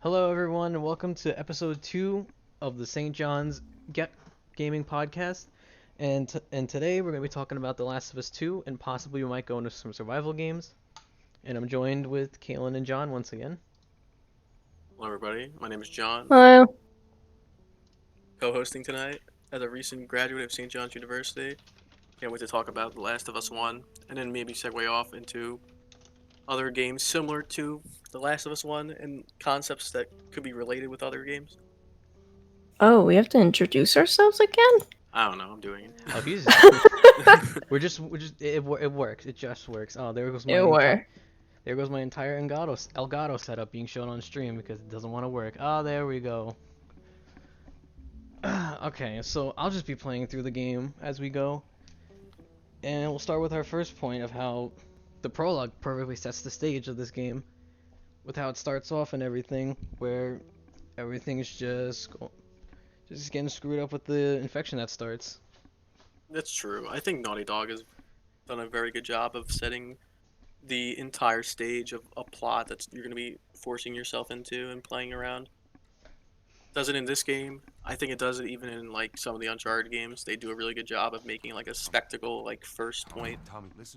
Hello, everyone, and welcome to episode 2 of the St. John's Get Gaming Podcast. And today we're going to be talking about The Last of Us 2, and possibly we might go into some survival games. And I'm joined with Kaylin and John once again. Hello, everybody. My name is John, Hello. co-hosting tonight as a recent graduate of St. John's University. Can't wait to talk about The Last of Us 1, and then maybe segue off into other games similar to The Last of Us 1 and concepts that could be related with other games. Oh, we have to introduce ourselves again? I don't know. I'm doing it. Oh, he's it works. It just works. Oh, there goes my entire Elgato setup being shown on stream because it doesn't want to work. Oh, there we go. Okay, so I'll just be playing through the game as we go. And we'll start with our first point of how the prologue perfectly sets the stage of this game. With how it starts off and everything, where everything's just getting screwed up with the infection that starts. That's true. I think Naughty Dog has done a very good job of setting the entire stage of a plot that you're going to be forcing yourself into and playing around. Does it in this game. I think it does it even in like some of the Uncharted games. They do a really good job of making like a spectacle, like first point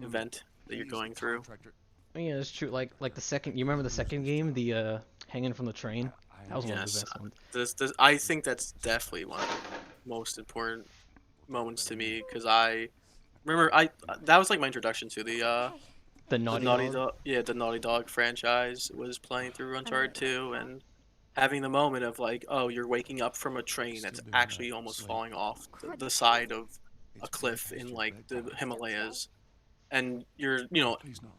event that you're going through. Oh, yeah, it's true. Like the second, you remember the second game, the hanging from the train? That was one of the Yes, best ones. I think that's definitely one of the most important moments to me because I remember that was like my introduction to The the Naughty Dog. The Naughty Dog franchise was playing through Uncharted 2 and having the moment of like, oh, you're waking up from a train that's actually almost falling off the side of a cliff in like the Himalayas, and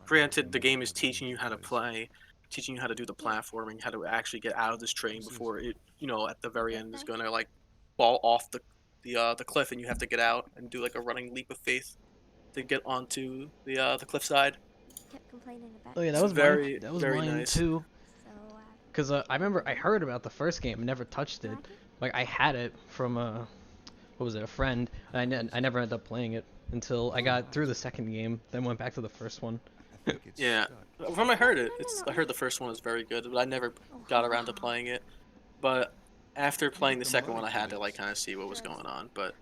granted, the game is teaching you how to play, teaching you how to do the platforming, how to actually get out of this train before it, at the very end is gonna like fall off the cliff, and you have to get out and do like a running leap of faith to get onto the cliffside. Oh yeah, It's very, that was very mine nice. too. Cause I remember I heard about the first game, never touched it. Like I had it from what was it, a friend. And I never ended up playing it until I got through the second game, then went back to the first one. Yeah, from I heard I heard the first one was very good, but I never got around to playing it. But after playing the second one, I had to like kind of see what was going on. But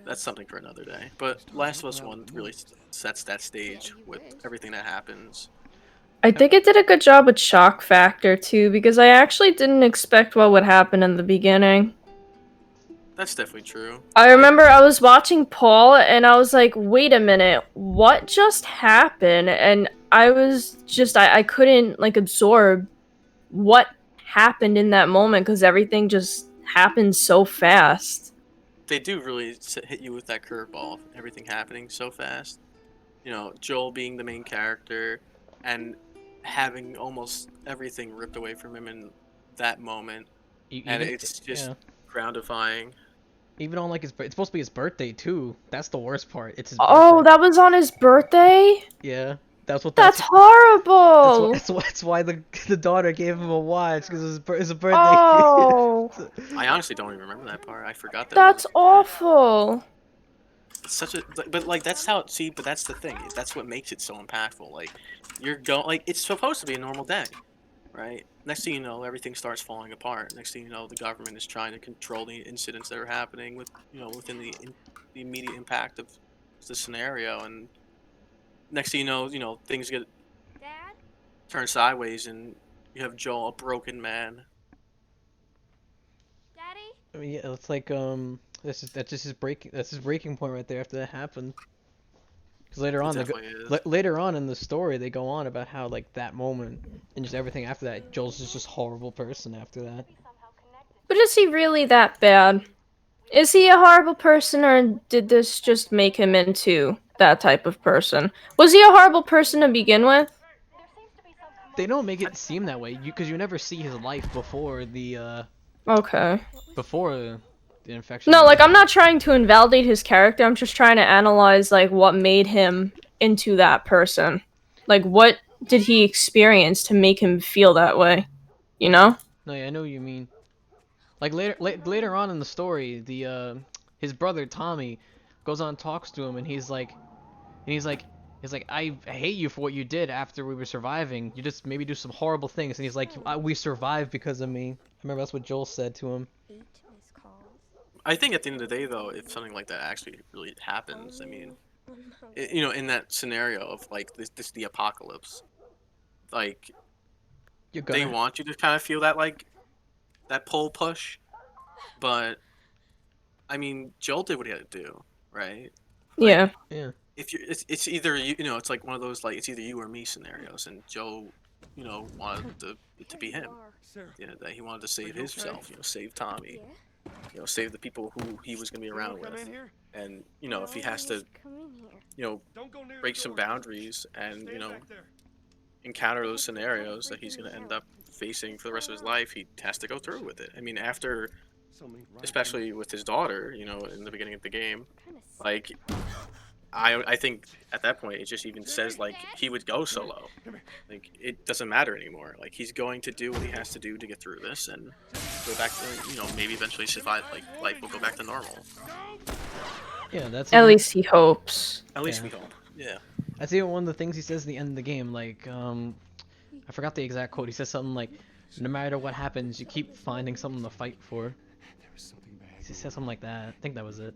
that's something for another day. But Last of Us One really sets that stage with everything that happens. I think it did a good job with shock factor too, because I actually didn't expect what would happen in the beginning. That's definitely true. I remember I was watching Paul and I was like, wait a minute, what just happened? And I couldn't like absorb what happened in that moment because everything just happened so fast. They do really hit you with that curveball. Everything happening so fast. Joel being the main character and having almost everything ripped away from him in that moment, and it's just groundifying. Even on like it's supposed to be his birthday too. That's the worst part. It's his Oh, birthday. that was on his birthday? Yeah, that's That's horrible. that's why the daughter gave him a watch because it's a birthday. Oh, I honestly don't even remember that part. I forgot that. that's awful. It's such a but like that's how see, but that's the thing. That's what makes it so impactful. Like you're going like it's supposed to be a normal day, right? Next thing you know, everything starts falling apart. Next thing you know, the government is trying to control the incidents that are happening within the immediate impact of the scenario, and next thing things get turned sideways, and you have Joel, a broken man. I mean, yeah, it's like that's just his breaking point right there after that happened. Because later on in the story they go on about how like that moment and just everything after that, Joel's just horrible person after that. But is he really that bad? Is he a horrible person, or did this just make him into that type of person? Was he a horrible person to begin with? They don't make it seem that way, because you never see his life before the Okay. infection. No, like, I'm not trying to invalidate his character, I'm just trying to analyze, like, what made him into that person. Like, what did he experience to make him feel that way? You know? No, yeah, I know what you mean. Like later on in the story, his brother Tommy goes on and talks to him, and he's like, He's like, I hate you for what you did after we were surviving. You just maybe do some horrible things. And he's like, we survived because of me. I remember that's what Joel said to him. I think at the end of the day, though, if something like that actually really happens, I mean, you know, in that scenario of like this the apocalypse, like You're they gonna. want you to kind of feel that like that pull push, but I mean, Joel did what he had to do, right? Like, Yeah. Yeah. if you, it's either you know, it's like one of those like it's either you or me scenarios, and Joe, you know, wanted it to be him. At the end of the day, he wanted to save himself, you know, save Tommy, you know, save the people who he was gonna be around with, and you know, if he has to, you know, break some boundaries and you know, encounter those scenarios that he's gonna end up facing for the rest of his life, he has to go through with it. I mean, after, especially with his daughter, you know, in the beginning of the game, like I think at that point it just even says like he would go solo. Like it doesn't matter anymore. Like he's going to do what he has to do to get through this and go back to, you know, maybe eventually survive. Like life will go back to normal. Yeah, that's At even, least he hopes. At least Yeah. we hope. Yeah. that's even one of the things he says at the end of the game. Like, I forgot the exact quote. He says something like, "No matter what happens, you keep finding something to fight for." He said something like that. I think that was it.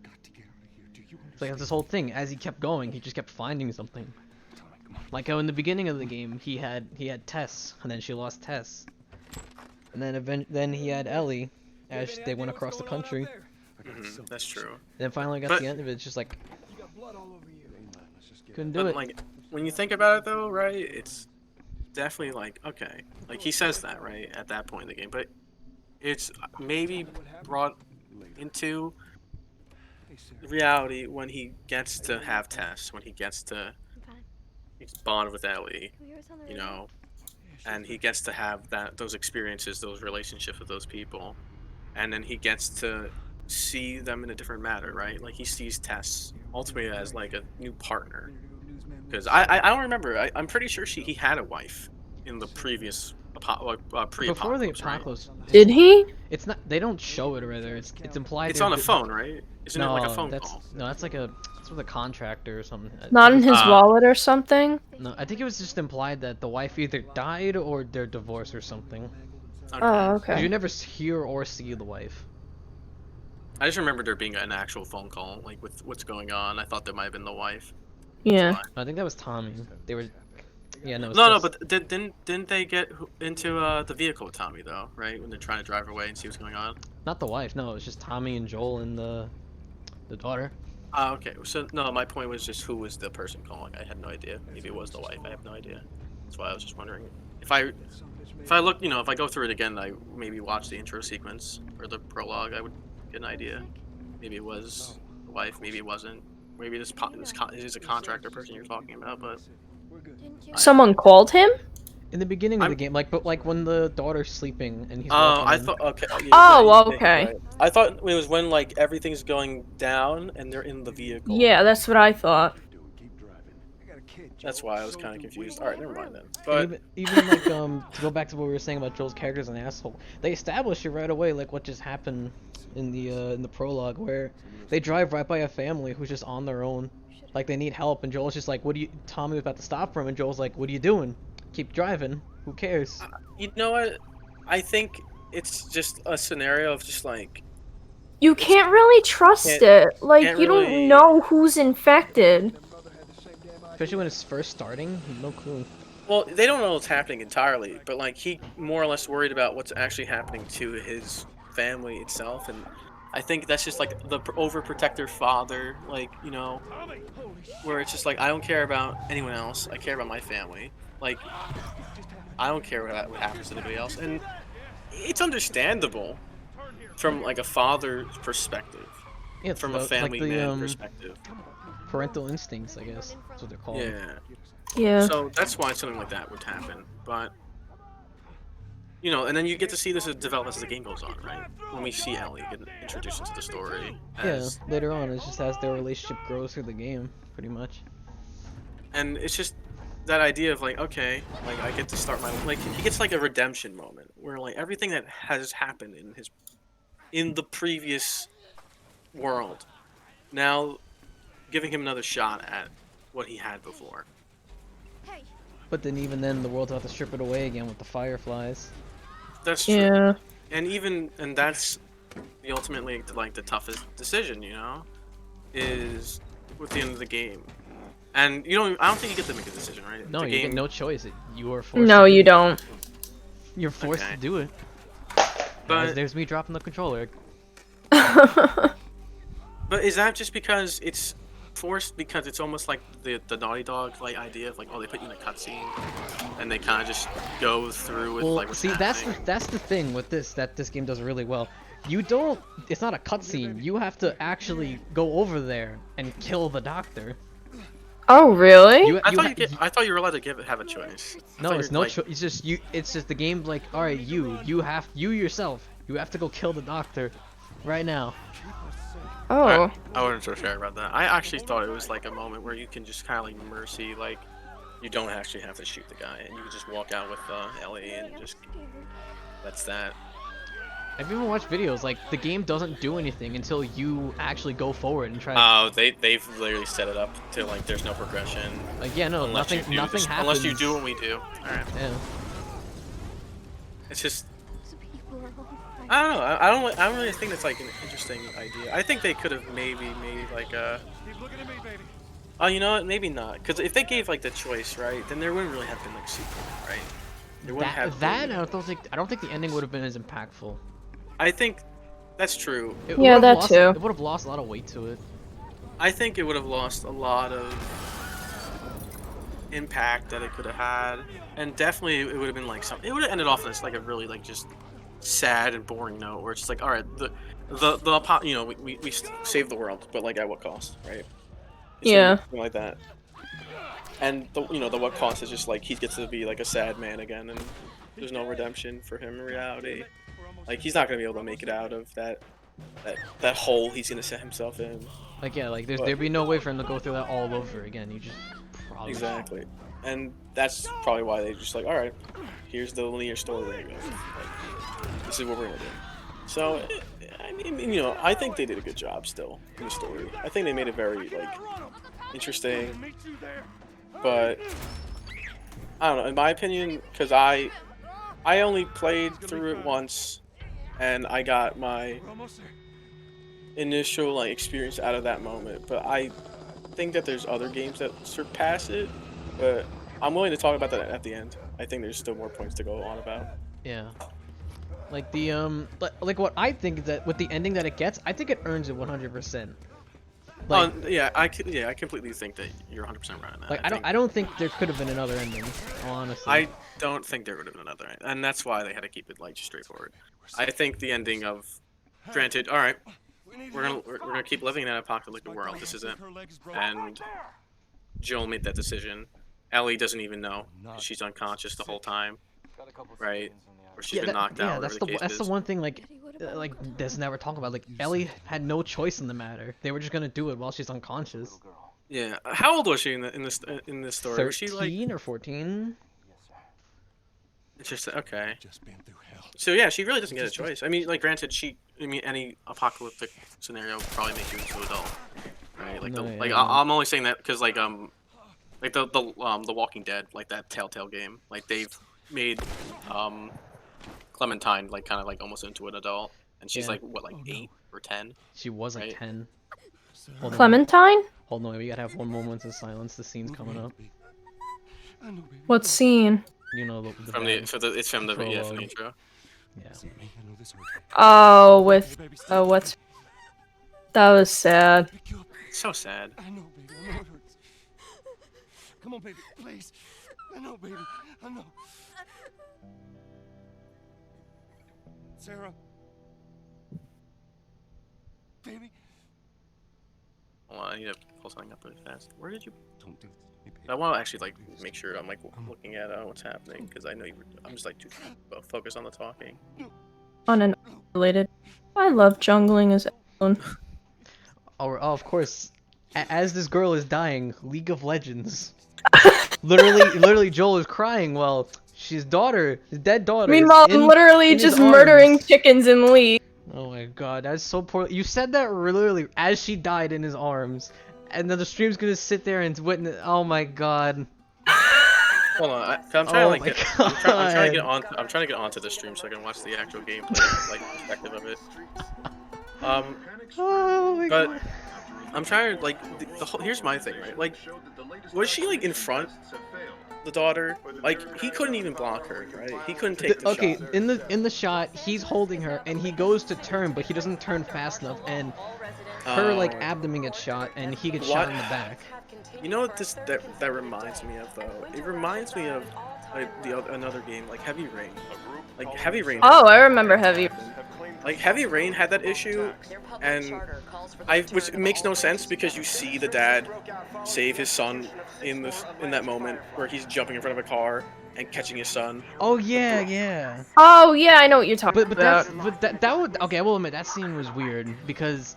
It's like this whole thing. As he kept going, he just kept finding something. Like how in the beginning of the game, he had Tess, and then she lost Tess, and then he had Ellie, as they went across the country. That's true. Then finally got But- to the end of it. It's just like couldn't do But it. like when you think about it though, right? It's definitely like okay, like he says that right at that point in the game, but it's maybe brought into reality when he gets to have Tess, when he gets to bond with Ellie, you know, and he gets to have those experiences, those relationships with those people, and then he gets to see them in a different manner, right? Like he sees Tess ultimately as like a new partner, because I don't remember. I'm pretty sure he had a wife in the previous pre-apocalypse. Before the right? apocalypse, Did he? it's not. They don't show it rather. It's implied. It's they're on the d- phone, right? Isn't it like a phone that's call? no, that's like that's with a contractor or something. Not in his Ah. wallet or something? No, I think it was just implied that the wife either died or they're divorced or something. Okay. Oh, 'Cause you okay. never hear or see the wife. I just remember there being an actual phone call, like with what's going on. I thought that might have been the wife. Yeah. I think that was Tommy. They were. Yeah, no. It's No, just- but didn't they get into the vehicle with Tommy though, right? When they're trying to drive away and see what's going on. not the wife. No, it was just Tommy and Joel and the daughter. Ah, okay. So no, my point was just who was the person calling. I had no idea. Maybe it was the wife. I have no idea. That's why I was just wondering. If I look, you know, if I go through it again, I maybe watch the intro sequence or the prologue, I would get an idea. Maybe it was the wife. Maybe it wasn't. Maybe this is a contractor person you're talking about, but Someone called him? In the beginning of the I'm- game, but like when the daughter's sleeping and he's. oh, walking I in. thought okay. Yeah, Oh, yeah, okay. right. I thought it was when like everything's going down and they're in the vehicle. Yeah, that's what I thought. That's why I was kind of confused. All right, never mind then. And But even like to go back to what we were saying about Joel's character as an asshole, they establish it right away, like what just happened in the prologue, where they drive right by a family who's just on their own, like they need help, and Joel's just like, "What do you?" Tommy was about to stop for him, and Joel's like, "What are you doing? Keep driving. Who cares?" you know what? I think it's just a scenario of just like You can't really trust Can't- it. Like, can't you really- don't know who's infected. Especially when it's first starting, no clue. well, they don't know what's happening entirely, but like he more or less worried about what's actually happening to his family itself, and I think that's just like the overprotector father, like you know, where it's just like I don't care about anyone else, I care about my family. Like I don't care what happens to anybody else, and it's understandable from like a father's perspective, Yeah, it's from the- a family like the, man perspective. parental instincts, I guess. That's what they're called. Yeah. Yeah. So that's why something like that would happen. But you know, and then you get to see this develop as the game goes on, right? When we see Ellie get introduced into the story. Yeah, later on, it's just as their relationship grows through the game, pretty much. And it's just that idea of like, okay, like I get to start my like he gets like a redemption moment where like everything that has happened in the previous world now giving him another shot at what he had before. But then even then, the world's about to strip it away again with the fireflies. That's true. Yeah. And that's ultimately like the toughest decision, you know, is with the end of the game. And you don't. I don't think you get to make a decision, right? No, the you game, get no choice. You are forced. No, to do you it. don't. You're forced Okay. to do it. But Guys, there's me dropping the controller. But is that just because it's forced? Because it's almost like the Naughty Dog like idea of like, oh, they put you in a cutscene, and they kind of just go through with Well, like what's see, happening. that's the thing with this that this game does really well. You don't. It's not a cutscene. You have to actually go over there and kill the doctor. Oh, really? You, I you thought ha- I thought you were allowed to have a choice. I No, thought it's you're, no like, choice. It's just you. It's just the game. Like, all right, you yourself. You have to go kill the doctor, right now. Oh. I wasn't so sure about that. I actually thought it was like a moment where you can just kind of like mercy, like you don't actually have to shoot the guy, and you can just walk out with Ellie and just that's that. I've even watched videos like the game doesn't do anything until you actually go forward and try. Oh, they've literally set it up to like there's no progression. Like, yeah, no, Unless nothing. you do Nothing this, happens. unless you do what we do. All right. Yeah. It's just I don't know. I don't really think that's like an interesting idea. I think they could have maybe made like a. Oh, you know what? Maybe not. Because if they gave like the choice, right, then there wouldn't really have been like sequel, right? There wouldn't have That been. I don't think the ending would have been as impactful. I think that's true. It Yeah, would've that lost, too. It would have lost a lot of weight to it. I think it would have lost a lot of impact that it could have had, and definitely it would have been like something. It would have ended off on this like a really like just sad and boring note where it's just like, all right, you know, we saved the world, but like at what cost, right? It's Yeah. something like that. And the what cost is just like he gets to be like a sad man again, and there's no redemption for him in reality. Like he's not gonna be able to make it out of that hole he's gonna set himself in. Like, yeah, like But- there'd be no way for him to go through that all over again. You just probably. Exactly. And that's probably why they just like, all right, here's the linear story we're gonna go with. Like, this is what we're gonna do. So, I mean, you know, I think they did a good job still in the story. I think they made it very like interesting. But I don't know. In my opinion, because I only played through it once, and I got my initial like experience out of that moment. But I think that there's other games that surpass it. But I'm willing to talk about that at the end. I think there's still more points to go on about. Yeah. Like the like what I think is that with the ending that it gets, I think it earns it 100%. Like, Yeah, I completely think that you're 100% right on that. like I don't think there could have been another ending, honestly. I don't think there would have been another, and that's why they had to keep it like straightforward. I think the ending of, granted, all right, we're gonna keep living in an apocalyptic world. This is it, and Joel made that decision. Ellie doesn't even know. She's unconscious the whole time, right? Or she's been knocked out. that's whatever the case that's the is. one thing like that's never talked about. Like Ellie had no choice in the matter. They were just gonna do it while she's unconscious. Yeah. How old was she in this story? Was she 13 like? or 14? It's just okay. So yeah, she really doesn't get a choice. I mean, like, granted, any apocalyptic scenario probably makes you into an adult, right? Like, No, yeah, like yeah. I'm only saying that because like the Walking Dead, like that Telltale game, like they've made Clementine like kind of like almost into an adult, and she's Yeah. like what, like 8 or 10? She was like Right. 10. Hold on. Clementine? Hold on, we gotta have one moment of silence. The scene's coming up. What scene? You know the It's bad- from the Prologue. intro. yeah. Oh, with what's that was sad. It's so sad. I know, baby. I know it hurts. Come on, baby, please. I know, baby. I know. Sarah. Baby. Hold on, I need to pull something up really fast. Where did you? Don't do this to me, baby. I want to actually like make sure I'm like looking at what's happening because I know I'm just like too focused on the talking. Unrelated. I love jungling as own. Oh, of course. As this girl is dying, League of Legends. literally, Joel is crying while his dead daughter. is Meanwhile, I'm literally in his just murdering arms. chickens in League. Oh my god, that's so poor. You said that literally as she died in his arms, and then the stream's gonna sit there and witness. Oh my god. Hold on, I'm trying Oh to my like I'm trying to get God. on. I'm trying to get onto the stream so I can watch the actual gameplay, like perspective of it. Oh my But god. I'm trying to like the whole. Here's my thing, right? Like, was she like in front, the daughter? Like, he couldn't even block her, right? He couldn't take the Okay, shot. in the shot, he's holding her and he goes to turn, but he doesn't turn fast enough, and her like Oh. abdomen gets shot, and he gets What? shot in the back. You know what that reminds me of though? It reminds me of like another game like Heavy Rain. Like Heavy Rain. Oh, I remember Heavy. Like Heavy Rain had that issue, and which makes no sense because you see the dad save his son in that moment where he's jumping in front of a car and catching his son. Oh yeah, yeah. Oh yeah, I know what you're talking But about. that would, okay, I will admit that scene was weird because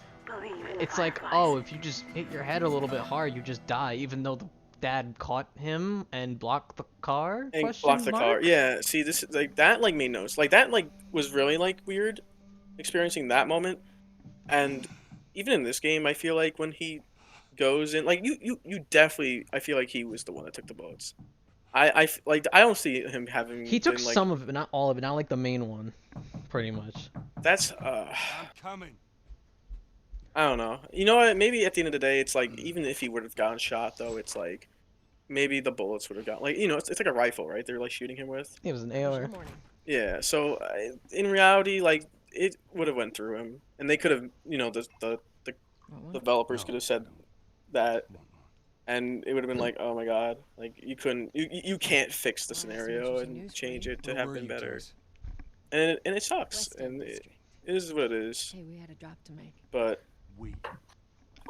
it's like, oh, if you just hit your head a little bit hard, you just die, even though the dad caught him and blocked the car. And Question block the mark? car. Yeah. See, this like that like made no like that like was really like weird, experiencing that moment, and even in this game, I feel like when he goes in, like you definitely, I feel like he was the one that took the bullets. Like I don't see him having. He took been, like, some of it, but not all of it, not like the main one, pretty much. That's I'm coming. I don't know. You know what? Maybe at the end of the day, it's like even if he would have gotten shot, though, it's like maybe the bullets would have got like it's like a rifle, right? They're like shooting him with. It was an AR. Yeah. So in reality, like it would have went through him, and they could have, the developers could have said that, and it would have been like, oh my god, like you can't fix the scenario and change it to have been better, and it sucks, and it is what it is. Hey, we had a drop to make. But We.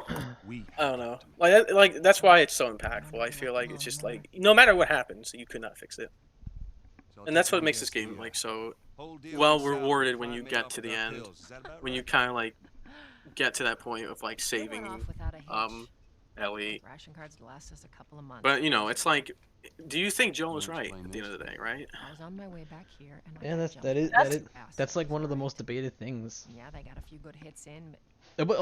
I don't know. Like that's why it's so impactful. I feel like it's just like no matter what happens, you could not fix it, and that's what makes this game like so well rewarded when you get to the end, when you kind of like get to that point of like saving Ellie. Ration cards to last us a couple of months. But it's like, do you think Joel was right at the end of the day, right? I was on my way back here, and Yeah, that's like one of the most debated things. Yeah, they got a few good hits in, but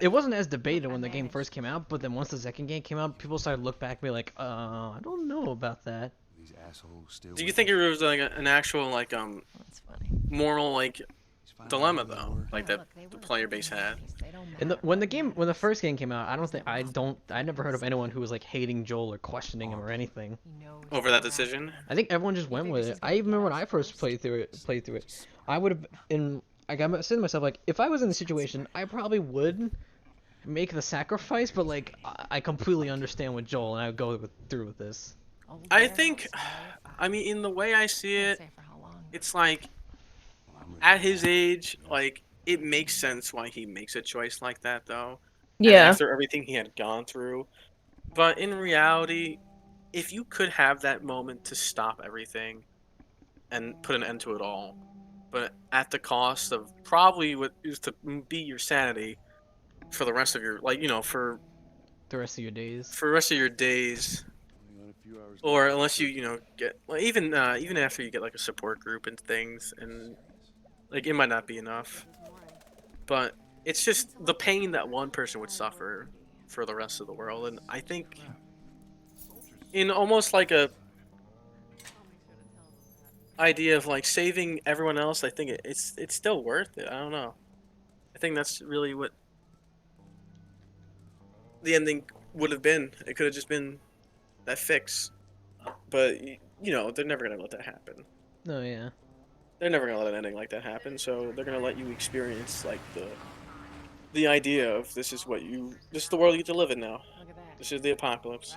It wasn't as debated when the game first came out, but then once the second game came out, people started to look back and be like, I don't know about that. These assholes still. Do you think it was like an actual like that's funny. moral like dilemma though, like that the player base had? And when the first game came out, I never heard of anyone who was like hating Joel or questioning him or anything. Over that decision? I think everyone just went with it. I even remember when I first played through it, I would have I said to myself, like, if I was in the situation, I probably would make the sacrifice, but like I completely understand with Joel, and I would go through with this. I think, I mean, in the way I see it, it's like at his age, like it makes sense why he makes a choice like that, though. And Yeah. after everything he had gone through, but in reality, if you could have that moment to stop everything and put an end to it all, but at the cost of probably what is to be your sanity for the rest of your for The rest of your days. the rest of your days, or unless you get even after you get like a support group and things, and like it might not be enough, but it's just the pain that one person would suffer for the rest of the world. And I think in almost like a idea of like saving everyone else, I think it's still worth it. I don't know. I think that's really what the ending would have been. It could have just been that fix, but they're never gonna let that happen. No, yeah. They're never gonna let an ending like that happen. So they're gonna let you experience like the idea of this is the world you get to live in now. This is the apocalypse.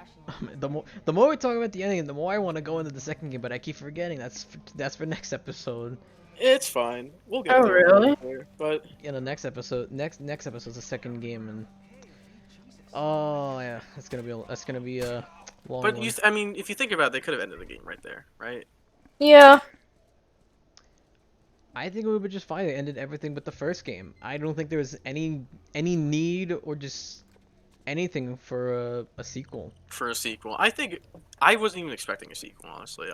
The more we talk about the ending, the more I want to go into the second game, but I keep forgetting that's for next episode. It's fine. We'll get Oh, there. really? But In the next episode's the second game, and oh yeah, that's gonna be a long but one. I mean, if you think about it, they could have ended the game right there, right? Yeah. I think we would just fine. It ended everything but the first game. I don't think there was any need or just anything for a sequel. For a sequel, I think I wasn't even expecting a sequel. Honestly,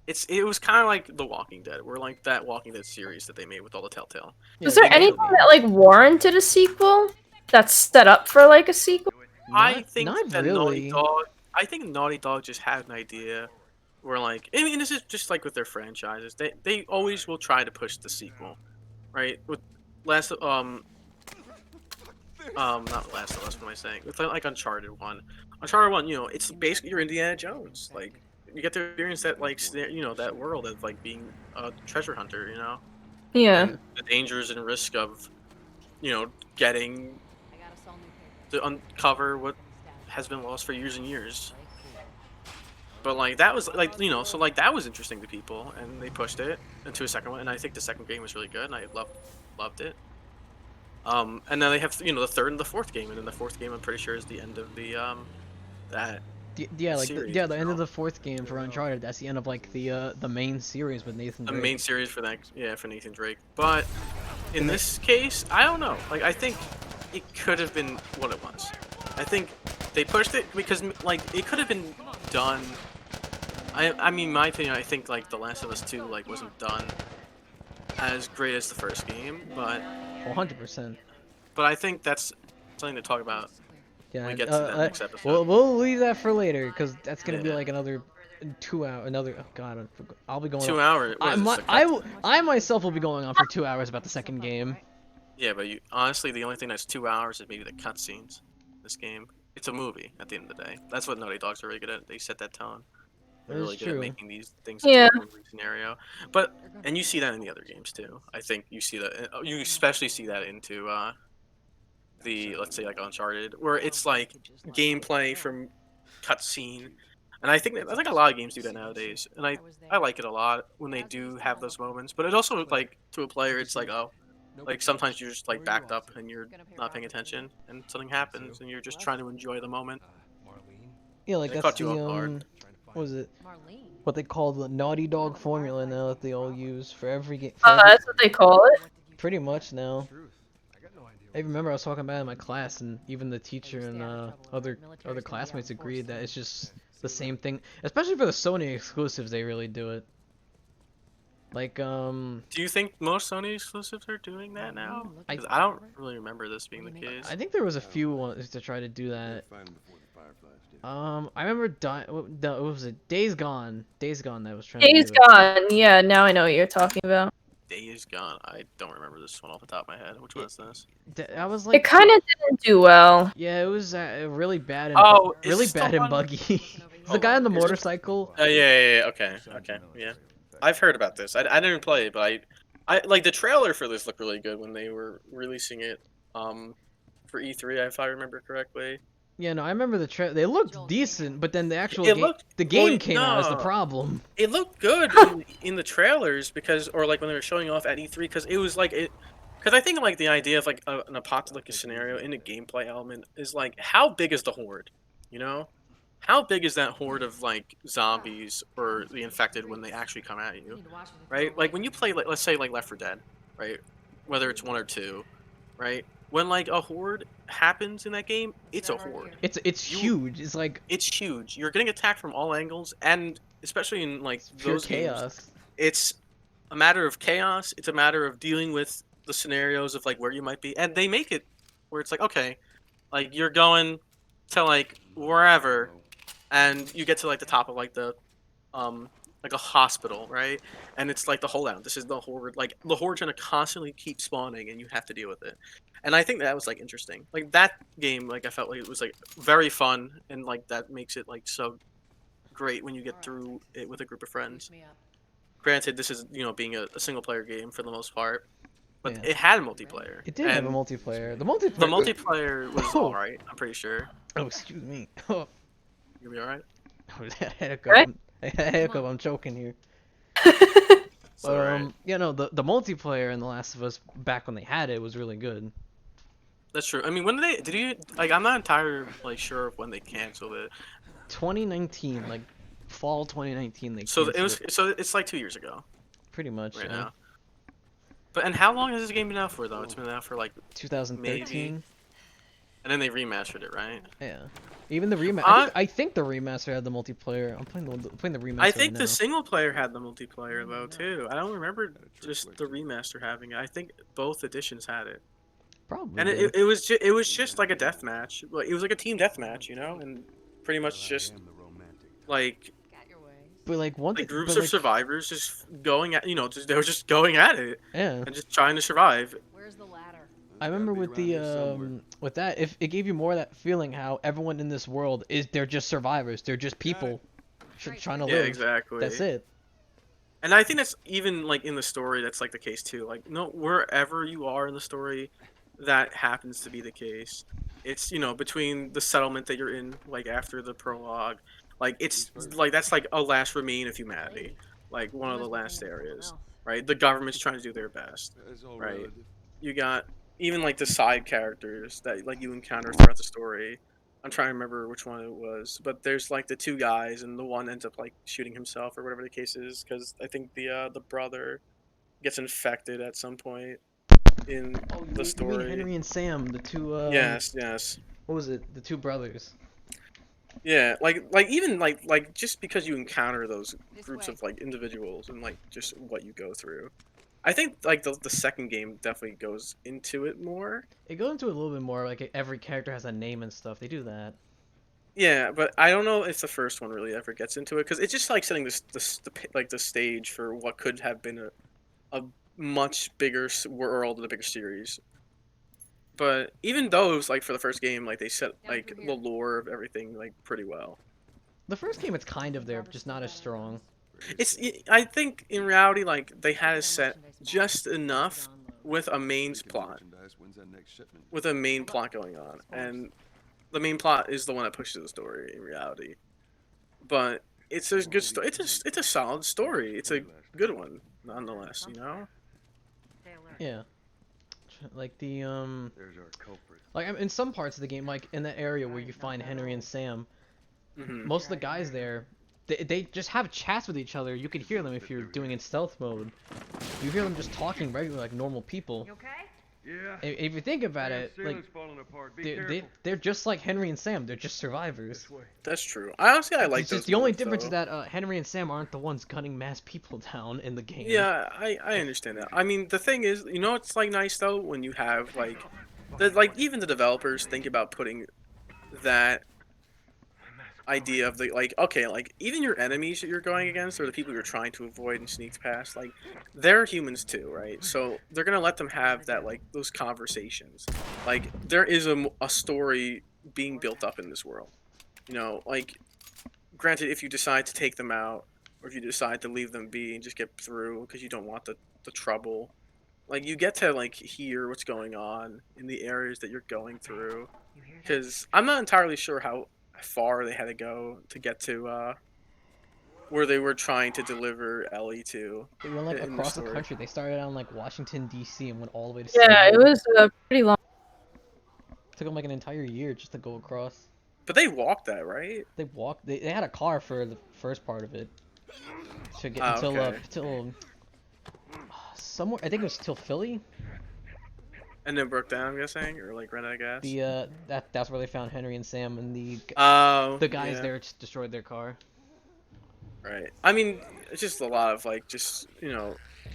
it was kind of like The Walking Dead, or like that Walking Dead series that they made with all the Telltale. Was there anything that like warranted a sequel? That's set up for like a sequel? I think not that really. I think Naughty Dog just had an idea where, like, I mean, this is just like with their franchises. They always will try to push the sequel, right? With last not Last of Us. What am I saying? With like Uncharted one. Uncharted one, you know, it's basically you're Indiana Jones. Like you get to experience that you know, that world of like being a treasure hunter, you know, Yeah. and the dangers and risk of, you know, getting to uncover what has been lost for years and years. But like that was like, you know, so like that was interesting to people, and they pushed it into a second one, and I think the second game was really good, and I loved it. And then they have, you know, the third and the fourth game, and then the fourth game I'm pretty sure is the end of the that Yeah, like series. the end of the fourth game for Uncharted. That's the end of like the main series with Nathan the Drake. main series for that, yeah, for Nathan Drake. But in this case, I don't know. Like I think it could have been what it was. I think they pushed it because like it could have been done. I mean, my opinion, I think like The Last of Us 2 like wasn't done as great as the first game, but 100%. I think that's something to talk about Yeah, when we get to that next episode. we'll leave that for later because that's gonna be Yeah. like another 2 hour. Oh god, I'll be going 2 on. hours. I myself will be going on for 2 hours about the second game. Yeah, but honestly, the only thing that's 2 hours is maybe the cutscenes. This game, it's a movie at the end of the day. That's what Naughty Dogs are really good at. They set that tone. They're That really is good at true. making these things Yeah. into a movie scenario. But and you see that in the other games too. I think you see that. You especially see that into the, let's say, like Uncharted, where it's like gameplay from cutscene. And I think a lot of games do that nowadays, and I like it a lot when they do have those moments. But it also, like, to a player, it's like, oh, like sometimes you're just like backed up and you're not paying attention, and something happens, and you're just trying to enjoy the moment. Yeah, like It that's caught you the off guard. what was it? Marlene. What they call the Naughty Dog formula now that they all use for every game. That's what they call it. Pretty much now. I remember I was talking about it in my class, and even the teacher and other classmates agreed that it's just the same thing. Especially for the Sony exclusives, they really do it. Like Do you think most Sony exclusives are doing that now? Because I don't really remember this being the case. I think there was a few ones to try to do that. I remember what was it? Days Gone. Days Gone that was trying to Days do it. Gone. Yeah, now I know what you're talking about. Days Gone. I don't remember this one off the top of my head. Which one is this? I was like, It kind of didn't do well. yeah, it was really bad and Oh, is really this the bad and one- buggy. The guy on the Is it- motorcycle. Yeah. Okay. Yeah. I've heard about this. I didn't play it, but I like the trailer for this looked really good when they were releasing it. For E3, if I remember correctly. Yeah, no, I remember the they looked decent, but then the actual It game, looked- the game well, came out as the no. problem. It looked good in the trailers or like when they were showing off at E3, because it was like because I think like the idea of like an apocalyptic scenario in a gameplay element is like, how big is the horde, you know? How big is that horde of like zombies or the infected when they actually come at you, right? Like when you play, like, let's say like Left 4 Dead, right? Whether it's 1 or 2, right? When like a horde happens in that game, it's a horde. It's huge. It's like It's huge. You're getting attacked from all angles, and especially in like pure those games, chaos. it's a matter of chaos. It's a matter of dealing with the scenarios of like where you might be, and they make it where it's like, okay, like you're going to like wherever, and you get to like the top of like like a hospital, right? And it's like the holdout. This is the horde. Like the horde's gonna constantly keep spawning, and you have to deal with it. And I think that was like interesting. Like that game, like I felt like it was like very fun, and like that makes it like so great when you get through it with a group of friends. Granted, this is, you know, being a single player game for the most part, but Yeah. it had a multiplayer. It did have a and multiplayer. The The multiplayer. multiplayer was Oh. alright, I'm pretty sure. Oh, excuse me. Oh, You'll be alright? I had a hiccup. Right? I had a hiccup. I'm choking here. It's alright. You know, the multiplayer in The Last of Us back when they had it was really good. That's true. I mean, when did you, like, I'm not entirely, like, sure of when they canceled it. 2019, like fall 2019, they So canceled it. so it's like 2 years ago, Pretty much. right Yeah. now. But, and how long has this game been out for, though? It's been out for, like, 2013. and then they remastered it, right? Yeah. Even the remaster. I think the remaster had the multiplayer. I'm playing the remaster. I think right the now. single player had the multiplayer, though, too. I don't remember just the remaster having it. I think both editions had it. Probably And did. it was just like a death match. Like, it was like a team death match, you know, and pretty much just like But like one thing, groups but of like survivors just going at they were just going at it yeah. and just trying to survive. Where's the ladder? I remember with the with that, if it gave you more of that feeling how everyone in this world they're just survivors, they're just people trying to Yeah, live. exactly. That's it. And I think that's even like in the story that's like the case too. Like no, wherever you are in the story, that happens to be the case. It's between the settlement that you're in, like after the prologue, like it's like that's like a last remain of humanity, like one of the last areas, right? The government's trying to do their best, right? You got even like the side characters that like you encounter throughout the story. I'm trying to remember which one it was, but there's like the two guys, and the one ends up like shooting himself or whatever the case is, because I think the brother gets infected at some point in Oh, the you mean story. Henry and Sam, the two Yes. what was it? The two brothers. Yeah, like even like just because you encounter those groups of like individuals and like just what you go through. I think like the second game definitely goes into it more. It goes into it a little bit more, like every character has a name and stuff. They do that. Yeah, but I don't know if the first one really ever gets into it because it's just like setting the stage for what could have been a much bigger world and a bigger series. But even those, like for the first game, like they set like the lore of everything like pretty well. The first game, it's kind of there, but just not as strong. I think in reality, like they had it set just enough with a main plot, going on, and the main plot is the one that pushes the story in reality. But it's a good story. It's a solid story. It's a good one nonetheless. Yeah. Like the like in some parts of the game, like in the area where you find Henry and Sam, most of the guys there, they just have chats with each other. You could hear them if you're doing it in stealth mode. You hear them just talking regularly like normal people. You okay? Yeah. If you think about it, like falling apart. Be careful. they're just like Henry and Sam. They're just survivors. That's true. Honestly, I like It's those. just the only moments, difference though. is that Henry and Sam aren't the ones gunning mass people down in the game. Yeah, I understand that. I mean, the thing is, it's like nice though when you have like even the developers think about putting that idea of the like okay, like even your enemies that you're going against or the people you're trying to avoid and sneak past, like they're humans too, right? So they're gonna let them have that like those conversations. Like there is a story being built up in this world. Like granted, if you decide to take them out or if you decide to leave them be and just get through because you don't want the trouble, like you get to like hear what's going on in the areas that you're going through. Because I'm not entirely sure how far they had to go to get to where they were trying to deliver Ellie to. They went like in across the story. country. They started out in like Washington D.C. and went all the way to. Yeah, it Seattle. was pretty long. Took them like an entire year just to go across. But they walked that, right? They walked. They had a car for the first part of it. To get Okay. until somewhere. I think it was till Philly. And then broke down, I'm guessing, or like ran out of gas. The that's where they found Henry and Sam, and the guys yeah. there just destroyed their car. Right. I mean, it's just a lot of like just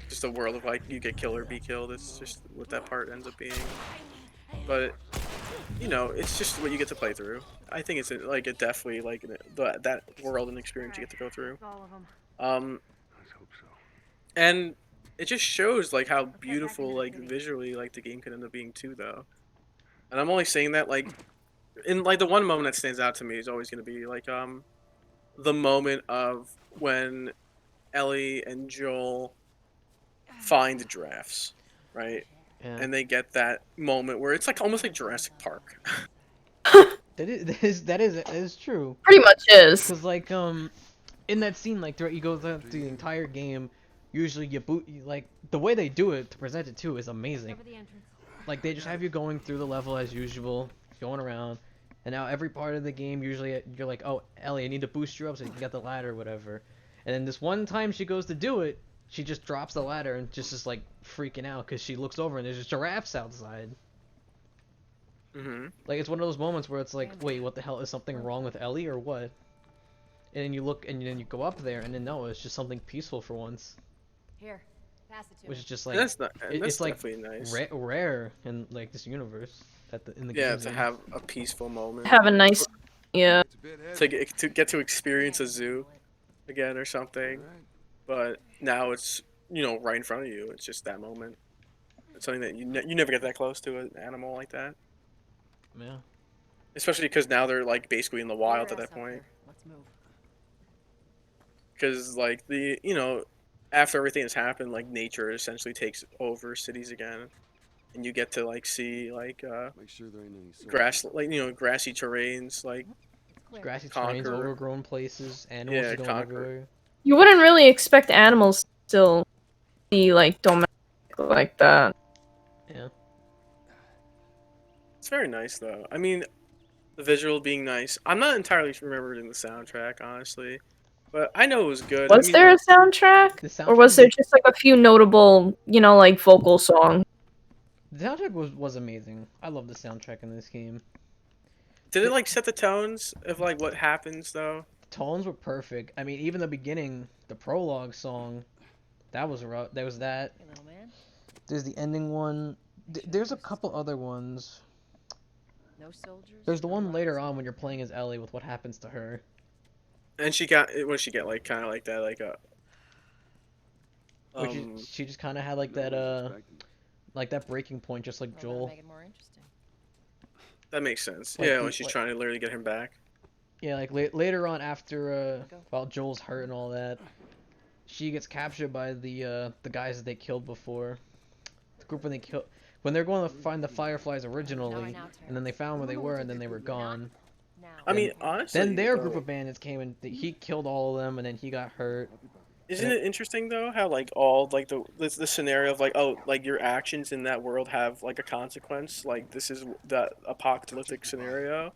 just a world of like you get killed or be killed. It's just what that part ends up being. But it's just what you get to play through. I think it's like a definitely like that world and experience you get to go through. Let's hope so. And it just shows like how beautiful like visually like the game can end up being too though. And I'm only saying that like in like the one moment that stands out to me is always going to be like the moment of when Ellie and Joel find the giraffes, right? Yeah. And they get that moment where it's like almost like Jurassic Park. That is true. Pretty much is. Because like in that scene, like throughout you go through the entire game, usually like the way they do it to present it too is amazing. Like they just have you going through the level as usual, going around, and now every part of the game usually you're like, oh Ellie, I need to boost you up so you can get the ladder or whatever. And then this one time she goes to do it, she just drops the ladder and just is like freaking out because she looks over and there's just giraffes outside. Like it's one of those moments where it's like, wait, what the hell, is something wrong with Ellie or what? And then you look and then you go up there and then no, it's just something peaceful for once. Here. which is just like That's not. That's it's like definitely nice. rare in like this universe in the Yeah, games. to have a peaceful moment. Have a nice, yeah. It's a bit heavy. To get to experience a zoo again or something. Alright. But now it's right in front of you. It's just that moment. It's something that you never get that close to an animal like that. Yeah. Especially because now they're like basically in the wild at that point. Let's move. Because like after everything has happened, like nature essentially takes over cities again, and you get to like see like Make sure there ain't any soldiers. grass, like grassy terrains, like Grassy terrains, Conquer. overgrown places, animals Yeah, are going Conquer. everywhere. You wouldn't really expect animals to still be like domestic like that. Yeah. It's very nice though. I mean, the visual being nice. I'm not entirely remembering the soundtrack honestly, but I know it was good. Was there a soundtrack? The Or soundtrack was there just like a few notable, like vocal songs? The soundtrack was amazing. I love the soundtrack in this game. Did it like set the tones of like what happens though? Tones were perfect. I mean, even the beginning, the prologue song, that was rough. There was that. Hey, little man. There's the ending one. There's a couple other ones. No soldiers. There's the no one later lives. on when you're playing as Ellie with what happens to her. And she got what did she get like kind of like that like a. Which she just kind of had like that breaking point, just like Well, that'll Joel. make it more interesting. That makes sense. Like Yeah, the- when she's like- trying to literally get him back. Yeah, like later on after while Joel's hurt and all that, she gets captured by the guys that they killed before. The group when they're going to find the Fireflies originally, and then they found where they were, and then they were gone. Now. I mean, honestly. Then their though, group of bandits came and he killed all of them, and then he got hurt. Isn't it interesting though how like all like the scenario of like like your actions in that world have like a consequence? Like this is the apocalyptic scenario,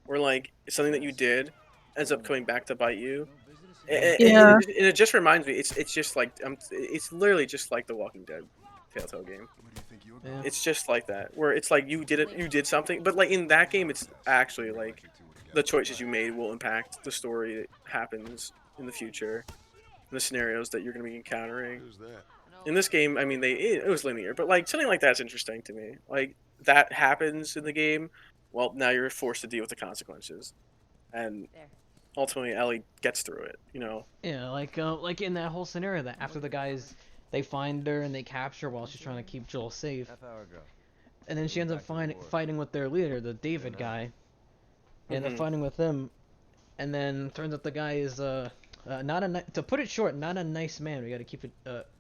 where like something that you did ends up coming back to bite you. Yeah. And it just reminds me, it's just like it's literally just like the Walking Dead Telltale game. Where do you think you're Yeah. going? It's just like that, where it's like you did something, but like in that game, it's actually like the choices you made will impact the story that happens in the future, the scenarios that you're going to be encountering. Who's that? In this game, I mean, it was linear, but like something like that's interesting to me. Like that happens in the game. Well, now you're forced to deal with the consequences, and There. ultimately Ellie gets through it. Yeah, like in that whole scenario that after the guys they find her and they capture her while she's trying to keep Joel safe, Half hour ago. and then she ends up fighting with their leader, the David guy. They end up Mhm. fighting with him, and then turns out the guy is not a to put it short, not a nice man. We got to keep it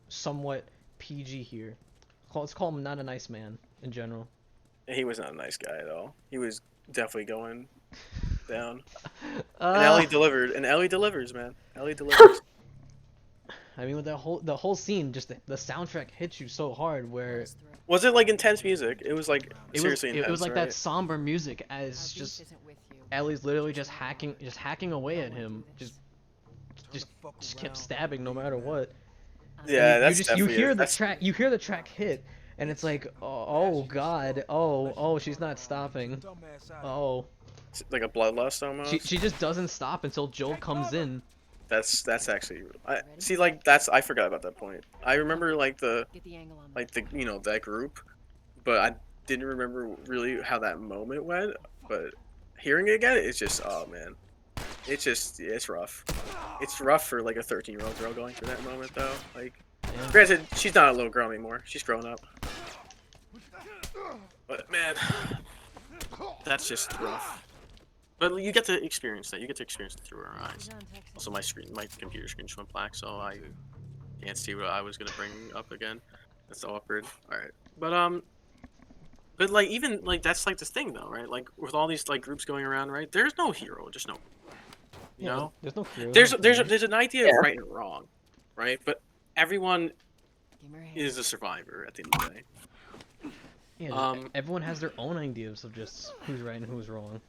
somewhat PG here. Let's call him not a nice man in general. He was not a nice guy at all. He was definitely going down. Uh, And Ellie delivered. And Ellie delivers, man. Ellie delivers. I mean, with the whole scene, just the soundtrack hits you so hard where Let's through. Was it like intense music? It was like it was seriously intense. it was like right? that somber music Our as beef just isn't with you. Ellie's literally just hacking away at him, just kept stabbing no matter what. Yeah, And that's you definitely hear it. the That's- track, you hear the track hit, and it's like, oh god, oh she's not stopping, oh It's like a bloodlust almost. she just doesn't stop until Joel comes in. That's actually. See, like I forgot about that point. I remember like Get the angle on that. that group, but I didn't remember really how that moment went. But hearing it again, it's just oh man, it's rough. It's rough for like a 13-year-old girl going through that moment though. Like, Yeah. granted, she's not a little girl anymore. She's grown up. But man, that's just rough. But you get to experience that. You get to experience it through her eyes. Also, my computer screen just went black, so I can't see what I was gonna bring up again. That's awkward. All right, but like even like that's like this thing though, right? Like with all these like groups going around, right? There's no hero, just no. You know, there's no hero. there's an idea Yeah. of right and wrong, right? But everyone Give me your hand. is a survivor at the end of the day. Yeah, everyone has their own ideas of just who's right and who's wrong.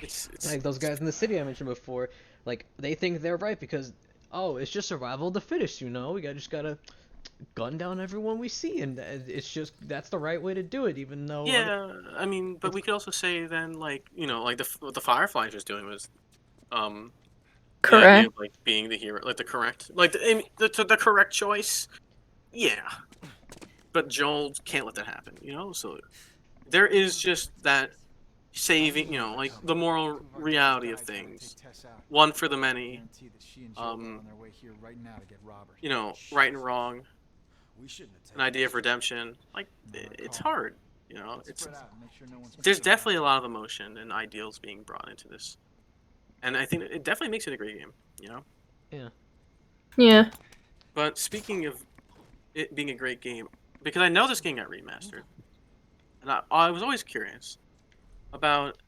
It's Like those guys in the city I mentioned before, like they think they're right because it's just survival of the fittest, We just gotta gun down everyone we see, and it's just that's the right way to do it, even though yeah. I mean, but we could also say then like like what the Fireflies was doing was the idea Correct. of, like being the hero, like the correct, like the correct choice yeah, but Joel can't let that happen, you know. So there is just that saving, you know, like the moral reality of things. One for the many, you know, right and wrong, an idea of redemption. Like it's hard, you know. It's there's definitely a lot of emotion and ideals being brought into this, and I think it definitely makes it a great game, you know. Yeah. Yeah. But speaking of it being a great game, because I know this game got remastered, and I was always curious about,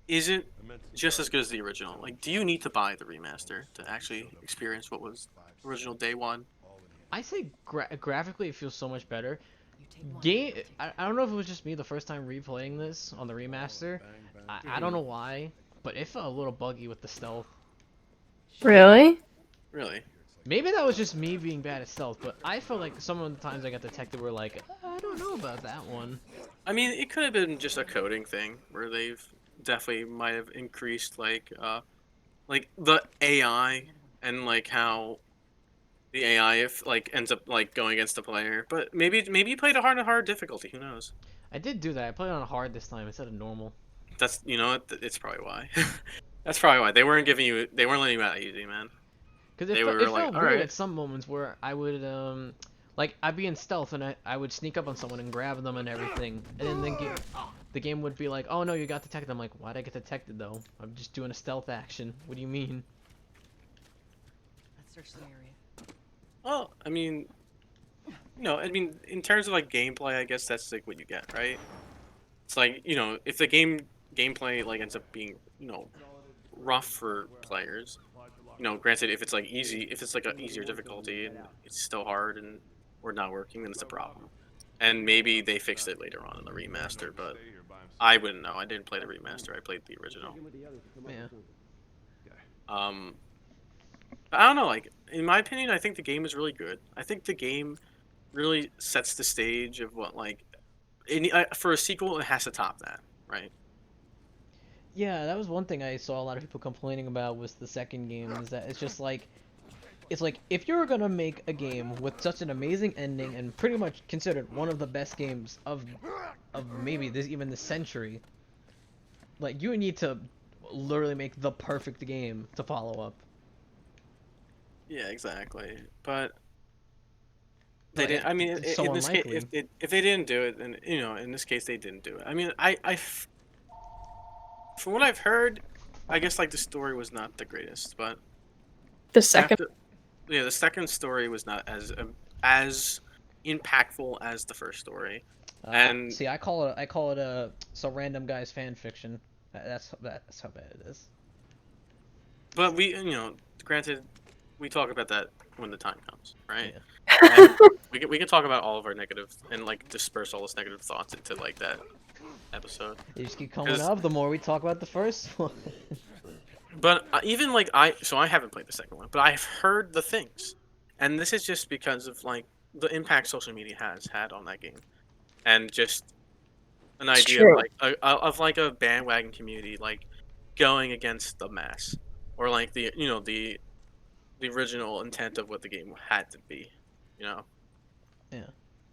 is it just as good as the original? Like, do you need to buy the remaster to actually experience what was original day one? I say graphically it feels so much better. You take one, Game, I'll take I don't know if it was just me the first time replaying this on the remaster. I don't know why, but it felt a little buggy with the stealth. Really? Really? Maybe that was just me being bad at stealth, but I felt like some of the times I got detected were like, I don't know about that one. I mean, it could have been just a coding thing where they've definitely might have increased like the AI and like how the AI if like ends up like going against the player. But maybe you played a hard difficulty. Who knows? I did do that. I played on hard this time instead of normal. That's you know what? It's probably why. That's probably why they weren't letting you out easy, man. Because They it were like, felt all weird right. at some moments where I would, like, I'd be in stealth and I would sneak up on someone and grab them and everything. And then the game would be like, oh no, you got detected. I'm like, why'd I get detected though? I'm just doing a stealth action. What do you mean? Let's search the area. Well, I mean, in terms of like gameplay, I guess that's like what you get, right? It's like, you know, if the gameplay like ends up being, you know, rough for players, you know, granted if it's like easy, if it's like an easier difficulty and it's still hard and or not working, then it's a problem. And maybe they fixed it later on in the remaster, but I wouldn't know. I didn't play the remaster. I played the original. Yeah. I don't know. Like in my opinion, I think the game is really good. I think the game really sets the stage of what like for a sequel, it has to top that, right? Yeah, that was one thing I saw a lot of people complaining about was the second game, is that it's like if you were gonna make a game with such an amazing ending and pretty much considered one of the best games of maybe this even the century, like you need to literally make the perfect game to follow up. Yeah, exactly. But they Like, didn't. I mean, it's so in this case, unlikely. if they didn't do it, then you know, in this case, they didn't do it. I mean, from what I've heard, I guess like the story was not the greatest, but The second. after, yeah, the second story was not as impactful as the first story, and See, I call it a some random guy's fan fiction. That's how bad it is. but we you know, granted, we talk about that when the time comes, right? Yeah. And we can talk about all of our negative and like disperse all those negative thoughts into like that episode. They just keep coming 'Cause- up the more we talk about the first one. But even like I haven't played the second one, but I've heard the things, and this is just because of like the impact social media has had on that game, and just an It's idea of true. like of like a bandwagon community like going against the mass, or like the you know the original intent of what the game had to be, you know. Yeah.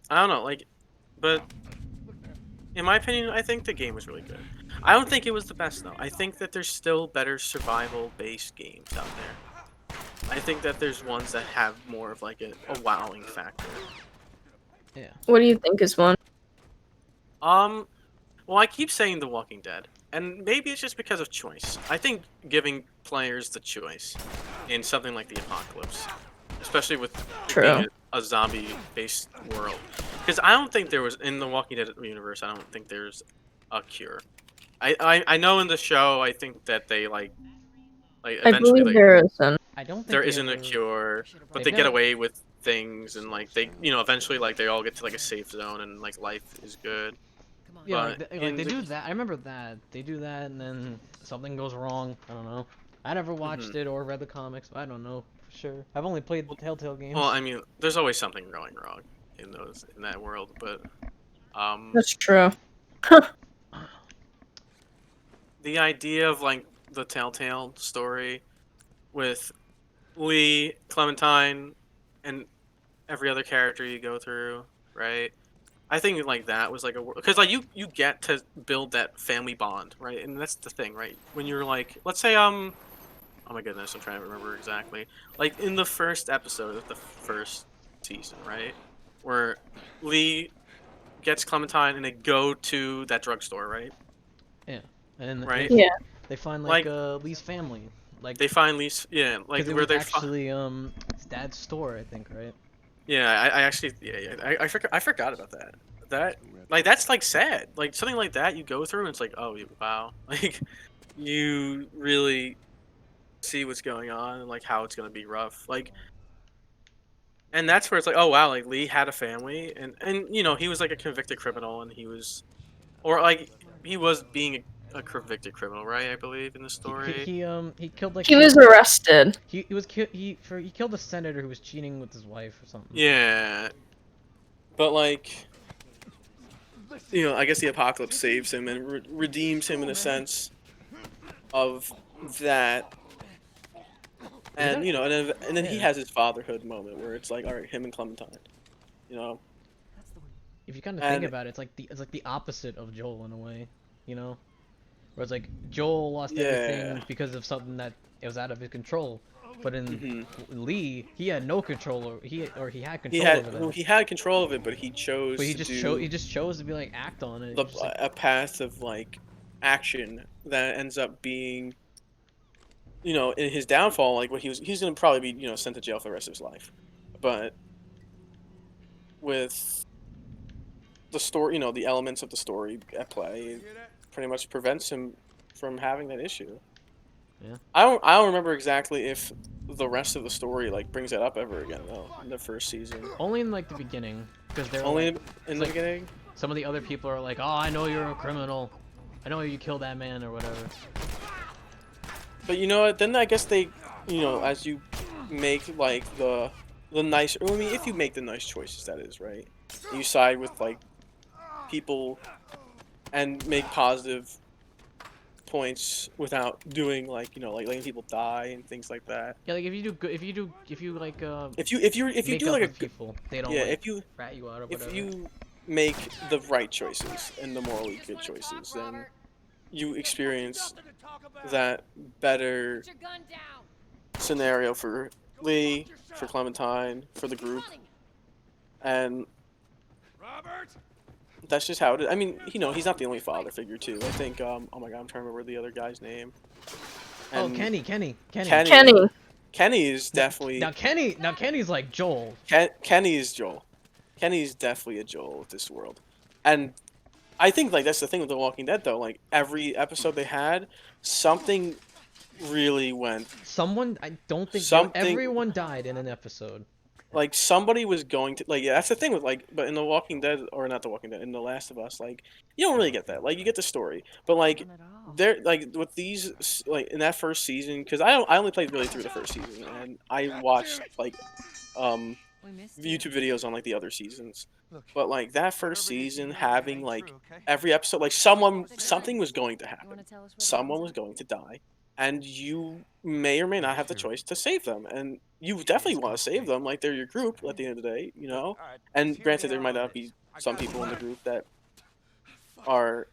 I don't know, like, but in my opinion, I think the game was really good. I don't think it was the best though. I think that there's still better survival-based games out there. I think that there's ones that have more of like a wowing factor. Yeah. What do you think is one? Well, I keep saying The Walking Dead, and maybe it's just because of choice. I think giving players the choice in something like the Apocalypse, especially with True. being a zombie-based world, because I don't think there was in the Walking Dead universe. I don't think there's a cure. I know in the show I think that they like I eventually believe like there isn't. I don't think there they isn't a ever- cure, but They've they get never- away with things and like they you know eventually like they all get to like a safe zone and like life is good. Come on. Yeah, But like in they the- do that. I remember that. They do that, and then something goes wrong. I don't know. I never watched it or read the comics. But I don't know for sure. I've only played Telltale games. Well, I mean, there's always something going wrong in that world, but That's true. the idea of like the Telltale story with Lee, Clementine, and every other character you go through, right? I think like that was like because like you get to build that family bond, right? And that's the thing, right? When you're like, let's say oh my goodness, I'm trying to remember exactly. Like in the first episode of the first season, right? Where Lee gets Clementine and they go to that drugstore, right? Yeah, and Right? Yeah. they find Like Lee's family, like they find Lee's, yeah, like because it where was they actually his dad's store, I think, right? yeah, I actually yeah, I forgot about that. That like that's like sad. Like something like that you go through and it's like, oh wow, like you really see what's going on and like how it's gonna be rough. Like, and that's where it's like, oh wow, like Lee had a family and you know he was like a convicted criminal and he was, or like he was being a convicted criminal, right? I believe in the story. He killed like He was arrested. he killed a senator who was cheating with his wife or something. Yeah, but like, you know, I guess the apocalypse saves him and redeems him in a sense of that. And you know, and then he Yeah. has his fatherhood moment where it's like, all right, him and Clementine, you know. If you kind of think And about it, it's like the opposite of Joel in a way, you know, where it's like Joel lost yeah, everything because of something that it was out of his control, but in Lee, he had no control, or he had control over that. he had control of it, but he chose But to he just chose to be like act on it. the, Just like, a path of like action that ends up being, you know, in his downfall. Like what he's gonna probably be, you know, sent to jail for the rest of his life, but with the story, you know, the elements of the story at play, it pretty much prevents him from having that issue. Yeah. I don't remember exactly if the rest of the story like brings that up ever again though in the first season. only in like the beginning, because they're Only like, in the like- beginning. some of the other people are like, oh, I know you're a criminal, I know you killed that man or whatever. But you know what? Then I guess they, you know, as you make like the nice, I mean, if you make the nice choices, that is right. You side with like people and make positive points without doing like, you know, like letting people die and things like that. Yeah, like if you do good, if you like If you make do up like a with people, they don't yeah, like if you rat you out or whatever. if you make the right choices and the morally good choices, then you experience that better Put your gun down. scenario for Lee, for Clementine, for the group, and Robert! that's just how it is. I mean, you know, he's not the only father figure too. I think, oh my god, I'm trying to remember the other guy's name. Oh, And Kenny. Kenny is definitely Now Kenny's like Joel. Kenny is Joel. Kenny's definitely a Joel of this world, and I think like that's the thing with The Walking Dead though. Like every episode they had, something really went. I don't think Something- everyone died in an episode. Like somebody was going to like, yeah, that's the thing with like, but in The Walking Dead, or not The Walking Dead, in The Last of Us, like you don't really get that. Like you get the story, but like None at all. they're like with these like in that first season, because I only played really through the first season and I watched like We missed you. YouTube videos on like the other seasons, Look, but like that first whatever it is you season know, it having ain't like true, okay? every episode, like something was going to You happen. wanna tell us what Someone was happens? going to die, and you may or may not have the choice to save them, and you definitely want to save them. Like they're your group at the end of the day, you know. All right, And let's hear granted, the there might hell not of be this. I some got a people in the letter. group that are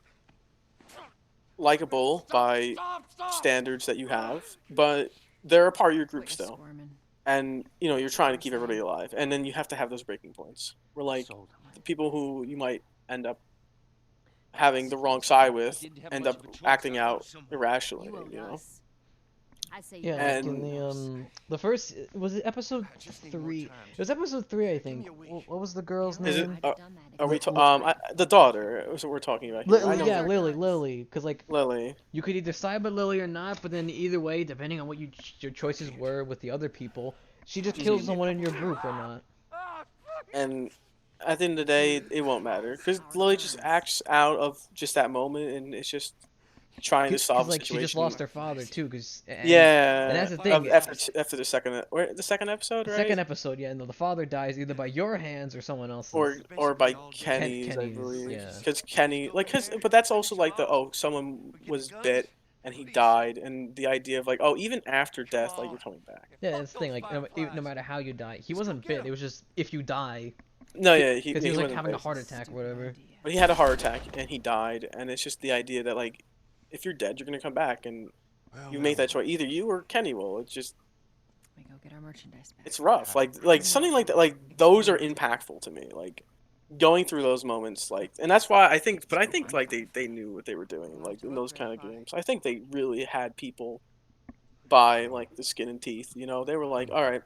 likable by Stop! standards that you have, but they're a part of your Quit group your still. squirming. And you know you're trying to keep everybody alive, and then you have to have those breaking points where like Sold him. the people who you might end up having the wrong side with Didn't have end much up of a choice. acting I got out someone. irrationally, You owe you know. us. I say Yeah, you like And- in the first, was it episode I just need more 3? time. It was episode 3, I Give think. me a week. What was the girl's Is it- name? Are we Li- the daughter is what we're talking about here. I know Yeah, Lily. Because like Lily. you could either side with Lily or not, but then either way, depending on what your choices were with the other people, she just kills someone in your group or not. And at the end of the day, it won't matter because Lily just acts out of just that moment, and it's just trying to solve Because a like situation. she just lost her father too. Cause Yeah, and that's the thing. After the second episode, The right? second episode, yeah, no, the father dies either by your hands or someone else's. or by Kenny's, I Kenny's, believe. yeah. Because Kenny, like, but that's also like someone was bit and he died, and the idea of like, oh, even after death, like you're coming back. Yeah, it's the thing. Like, no matter how you die, he wasn't bit. It was just if you die, No, yeah, because he was like wasn't having a bit. heart attack or whatever. But he had a heart attack and he died, and it's just the idea that like, if you're dead, you're gonna come back, and you make that choice. Either you or Kenny will. It's just, We go get our merchandise back. it's rough. Like something like that. Like those are impactful to me. Like going through those moments, like, and that's why I think. But I think like they knew what they were doing. Like in those kind of games, I think they really had people by like the skin and teeth. You know, they were like, all right,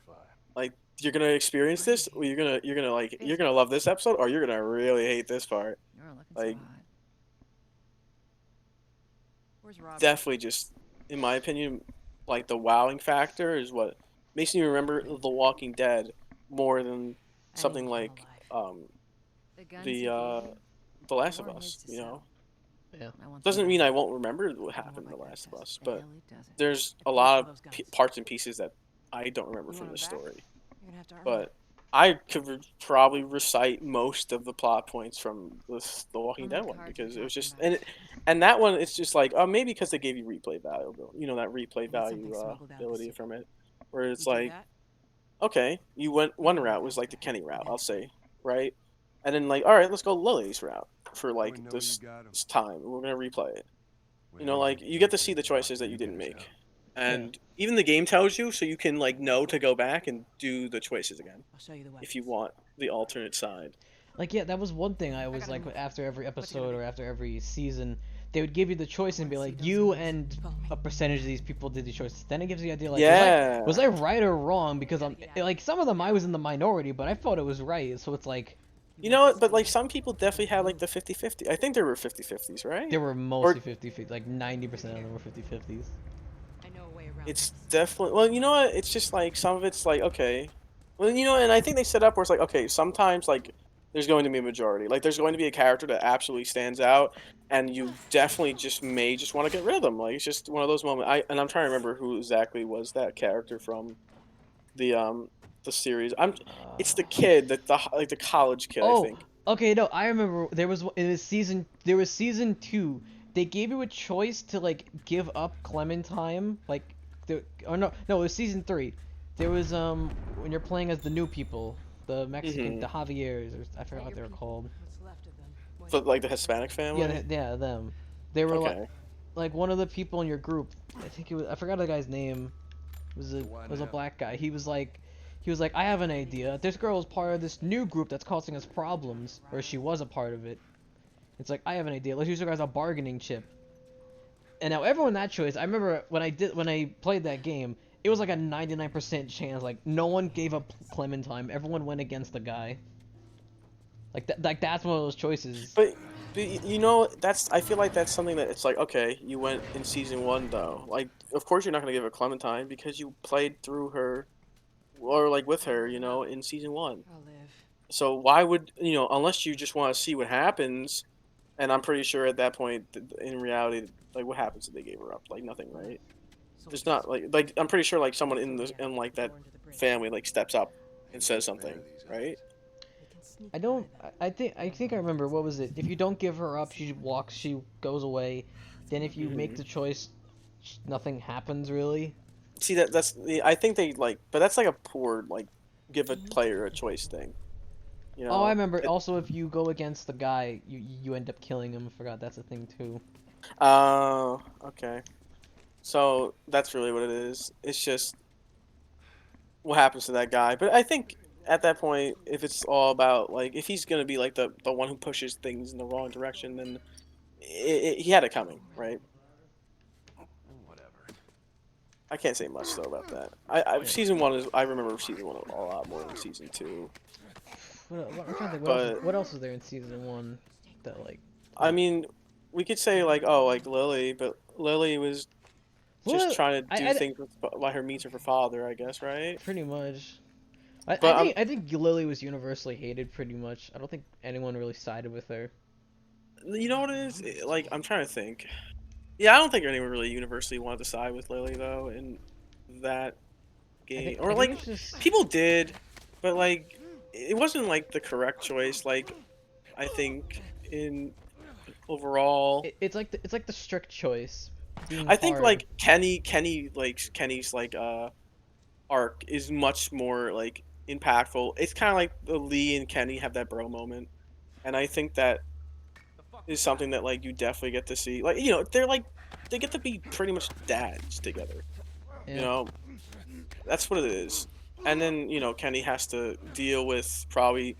like you're gonna experience this, or you're gonna love this episode, or you're gonna really hate this part. You're looking Like, so hot. Where's Rob? Definitely, just in my opinion, like the wowing factor is what makes me remember The Walking Dead more than something like The guns the he gave uh you, The Last they of weren't Us. his to You know, sell. Yeah. I want doesn't them mean back. I won't remember what Won't happened in like The that Last of does Us, it. The but hell he does it. there's If a you lot kill of those guns, parts and pieces that I don't remember you from want the 'em back? story. You're gonna have to earn But I could probably recite most of the plot points from the Walking How many Dead one, cards you because it was talking just about? and that one, it's just like, oh, maybe because they gave you replay value, you know, that replay We'll get something value smuggled out the ability city. from it, where it's You do like, that? okay, you went one route was like the Kenny route, I'll say, right, and then like, all right, let's go Lily's route for like this time. We're gonna replay it. You know, like you get to see the choices that you didn't make, and even the game tells you, so you can like know to go back and do the choices again I'll show you the if you weapons. want the alternate side. Like, yeah, that was one thing I always gotta like move. after every What's it gonna episode be? or after every season, they would give you the choice and be Wanna see like, those you eyes? and Follow me. a percentage of these people did these choices. Then it gives you the idea like, Yeah. was I right or wrong? Because Gotta I'm get out of like, some of them I was in the minority, but I thought it was right. So it's like You know what? But like some people definitely had like the 50-50. I think there were 50-50s, right? there were Or mostly 50-50, like 90% of them were 50-50s. I know a way around it's this. definitely, well, you know what? It's just like some of it's like, okay. Well, you know, and I think they set up where it's like, okay, sometimes like there's going to be a majority. Like there's going to be a character that absolutely stands out, and you definitely just may just want to get rid of them. Like it's just one of those moments. I'm trying to remember who exactly was that character from the series. It's the kid, like the college kid, I Oh, think. okay, no, I remember there was season 2. They gave you a choice to like give up Clementine, like or no, it was season 3. There was when you're playing as the new people, the Mexican, Mhm. the Javiers, or I forgot what they were called. What's left of them. What? So, like the Hispanic Yeah, family. yeah, them. They were Okay. like one of the people in your group. I think it was, I forgot the guy's name. Was a black guy. He was like, I have an idea. This girl is part of this new group that's causing us problems, or she was a part of it. It's like, I have an idea. Let's use her as a bargaining chip. And now everyone that choice, I remember when I played that game, it was like a 99% chance. Like no one gave up Clementine. Everyone went against the guy. Like that's one of those choices. But you know, I feel like that's something that it's like, okay, you went in season 1 though. Like of course you're not gonna give her Clementine because you played through her or like with her, you know, in season 1. I'll live. So why would, you know, unless you just want to see what happens, and I'm pretty sure at that point in reality, like what happens if they gave her up? Like nothing, right? There's not like I'm pretty sure like someone in like that family like steps up and says something, right? I don't. I think I remember. What was it? If you don't give her up, she walks. She goes away. Then if you make Mhm. the choice, nothing happens really. See that's the I think they like, but that's like a poor like give a player a choice thing. You Oh, I know? remember. Also, if you go against the guy, you end up killing him. I forgot that's a thing too. Oh, okay. So that's really what it is. It's just what happens to that guy. But I think at that point, if it's all about like if he's gonna be like the one who pushes things in the wrong direction, then he had it coming, right? Whatever. I can't say much though about that. Season 1 is I remember season 1 a lot more than season 2. I'm trying to think. But What else is there in season 1 that like? I mean, we could say like, oh, like Lily, but Lily was just Well, trying to do I things with by her meets with her father, I guess, right? pretty much. But I think Lily was universally hated pretty much. I don't think anyone really sided with her. you know what it is? Like I'm trying to think. Yeah, I don't think anyone really universally wanted to side with Lily though in that game, or I think like it's just. people did, but like it wasn't like the correct choice. Like I think in overall. It's like the strict choice. being I think hard. like Kenny's like arc is much more like impactful. It's kind of like the Lee and Kenny have that bro moment, and I think that is something that like you definitely get to see. Like they get to be pretty much dads together. You Yeah. know, that's what it is. And then Kenny has to deal with probably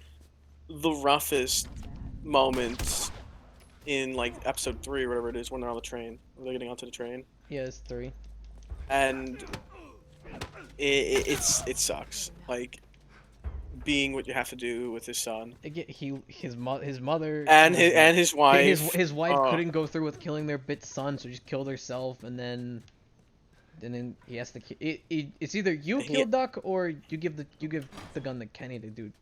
the roughest moments in like episode 3 or whatever it is when they're on the train. When they're getting onto the train, Yeah, it's 3. and it sucks. Like being what you have to do with his son His mother and was his wife. his wife uh, couldn't go through with killing their bit son, so she just killed herself, and then he has to. It's either you He- kill Duck or you give the gun to Kenny to do it.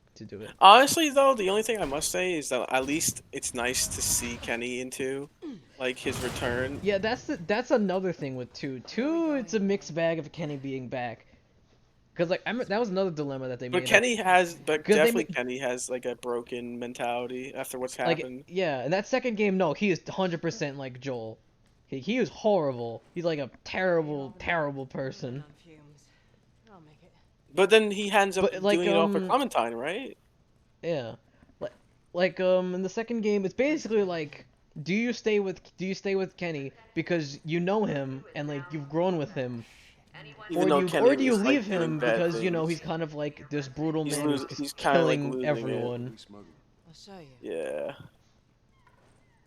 Honestly, though, the only thing I must say is that at least it's nice to see Kenny into like his return. Yeah, that's another thing with 2. 2, it's a mixed bag of Kenny being back. Cause like that was another dilemma that they But made. But 'Cause they definitely made- Kenny has like a broken mentality after what's like happened. yeah, in that second game, no, he is 100% like Joel. He is horrible. He's like a terrible person. On fumes. I'll make it. But then he ends up But, like, doing it all for Clementine, right? Yeah, in the second game, it's basically like, do you stay with Kenny because you know him and like you've grown with him, Even though Kenny or do you is, like, leave doing him bad because things. he's kind of like this brutal He's man losing- who's he's just kinda, like, killing losing it. everyone. I'll show you. Yeah.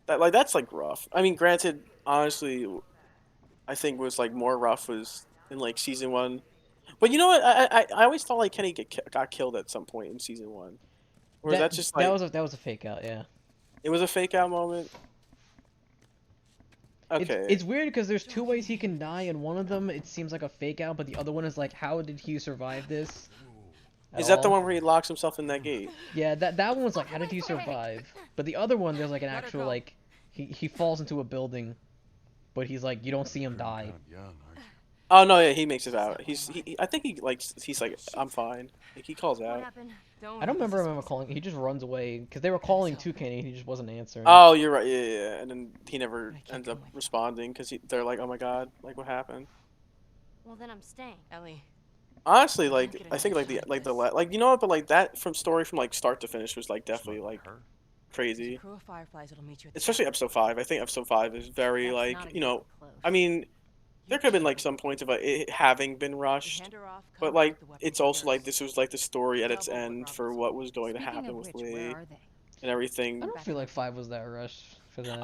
That's like rough. I mean, granted, honestly, I think was like more rough was in like season 1. But you know what? I always thought like Kenny got killed at some point in season 1. Or is that just like that was a fake out, yeah. it was a fake out moment? Okay. It's weird because there's 2 ways he can die, and one of them it seems like a fake out, but the other one is like, how did he survive this? Is at that the all? one where he locks himself in that gate? Yeah, that one was like, how did he survive? But the other one, there's like an actual like, he falls into a building, but he's like, you don't see him die. Oh no, yeah, he makes it out. I think he's like, I'm fine. Like, he calls What out. happened? I don't remember him calling. He just runs away because they were calling to Kenny, and he just wasn't answering. Oh, you're right. Yeah. And then he never I can't ends come up with you. responding because they're like, oh my god, like what happened? Well, then I'm staying. Ellie. Honestly, don't like get I think like enough the of this. like you know what, but like that from story from like start to finish was like definitely like There's a crazy. crew of fireflies that'll meet you at the Especially top. episode 5. I think episode 5 is very That's like not exactly close. I mean there You could have been keep like me. some points of it having been You rushed, hand her off, but cover like up the weapons it's with also like hers. this was like the story at its Double what end Rob for was what saying. was going to Speaking happen of with which, Lee where are they? and everything. I don't feel like 5 was that rushed for that.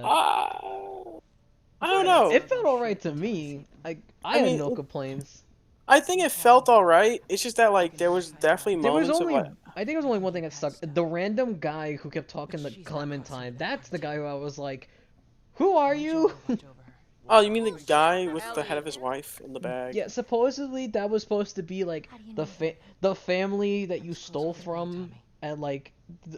I don't know. It felt alright to me. I had mean, no complaints. I think it felt alright. It's just that like there was definitely There was moments only, of like I think there was only one thing that sucked. The random guy who kept talking to Clementine. That's the guy who I was like, who are you? oh, you mean the guy with the head of his wife in the bag? Yeah, supposedly that was supposed to be like How do you the know the family that you Close stole with the ring, from, Tommy. and like,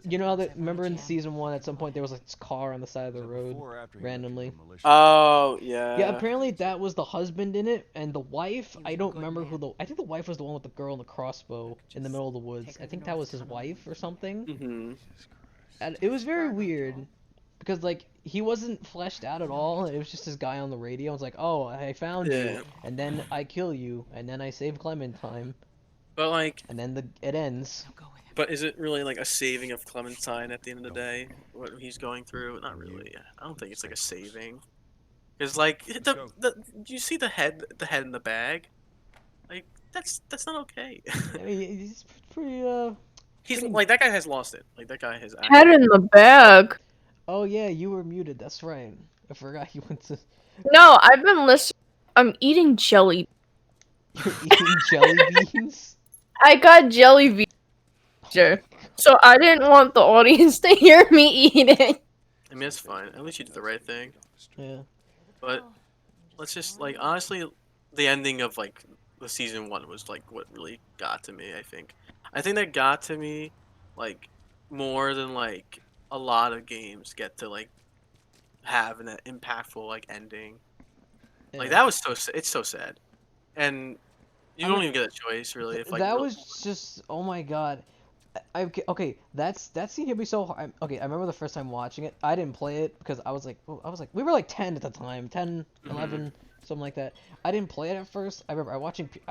you know how that, remember in season 1 at some point there was like this car on the side of the road randomly. Oh yeah. Yeah, apparently that was the husband in it, and the wife, He was I a don't good remember man. who I think the wife was the one with the girl in the crossbow in the middle of the woods. Pick her I the think that North was his Tunnel. wife or something. Mhm. And it was very weird because like he wasn't fleshed out at all. It was just this guy on the radio. It's like, oh, I found Yeah. you, and then I kill you, and then I save Clementine, But like, and then it ends. Now go with him. but is it really like a saving of Clementine at the end of the day? What he's going through? Not really. I don't think it's like a saving. Cause like the you see the head in the bag, like that's not okay. I mean, he's pretty He's pretty- like that guy has lost it. Like that guy has. Head in the bag. Oh yeah, you were muted. That's right. I forgot you went to. No, I've been listening. I'm eating jelly. You're eating jelly beans. I got jelly beans. Sure. So I didn't want the audience to hear me eating. I mean, it's fine. At least you did the right thing. Yeah. But let's just like honestly, the ending of like the season 1 was like what really got to me. I think that got to me like more than like a lot of games get to like have an impactful like ending. Like Yeah. that was it's so sad, and you I don't mean, even get a choice really. If like that real- was just, oh my god. Okay, that scene hit me so hard. Okay, I remember the first time watching it. I didn't play it because we were like 10 at the time, 10, Mhm. 11, something like that. I didn't play it at first. I remember I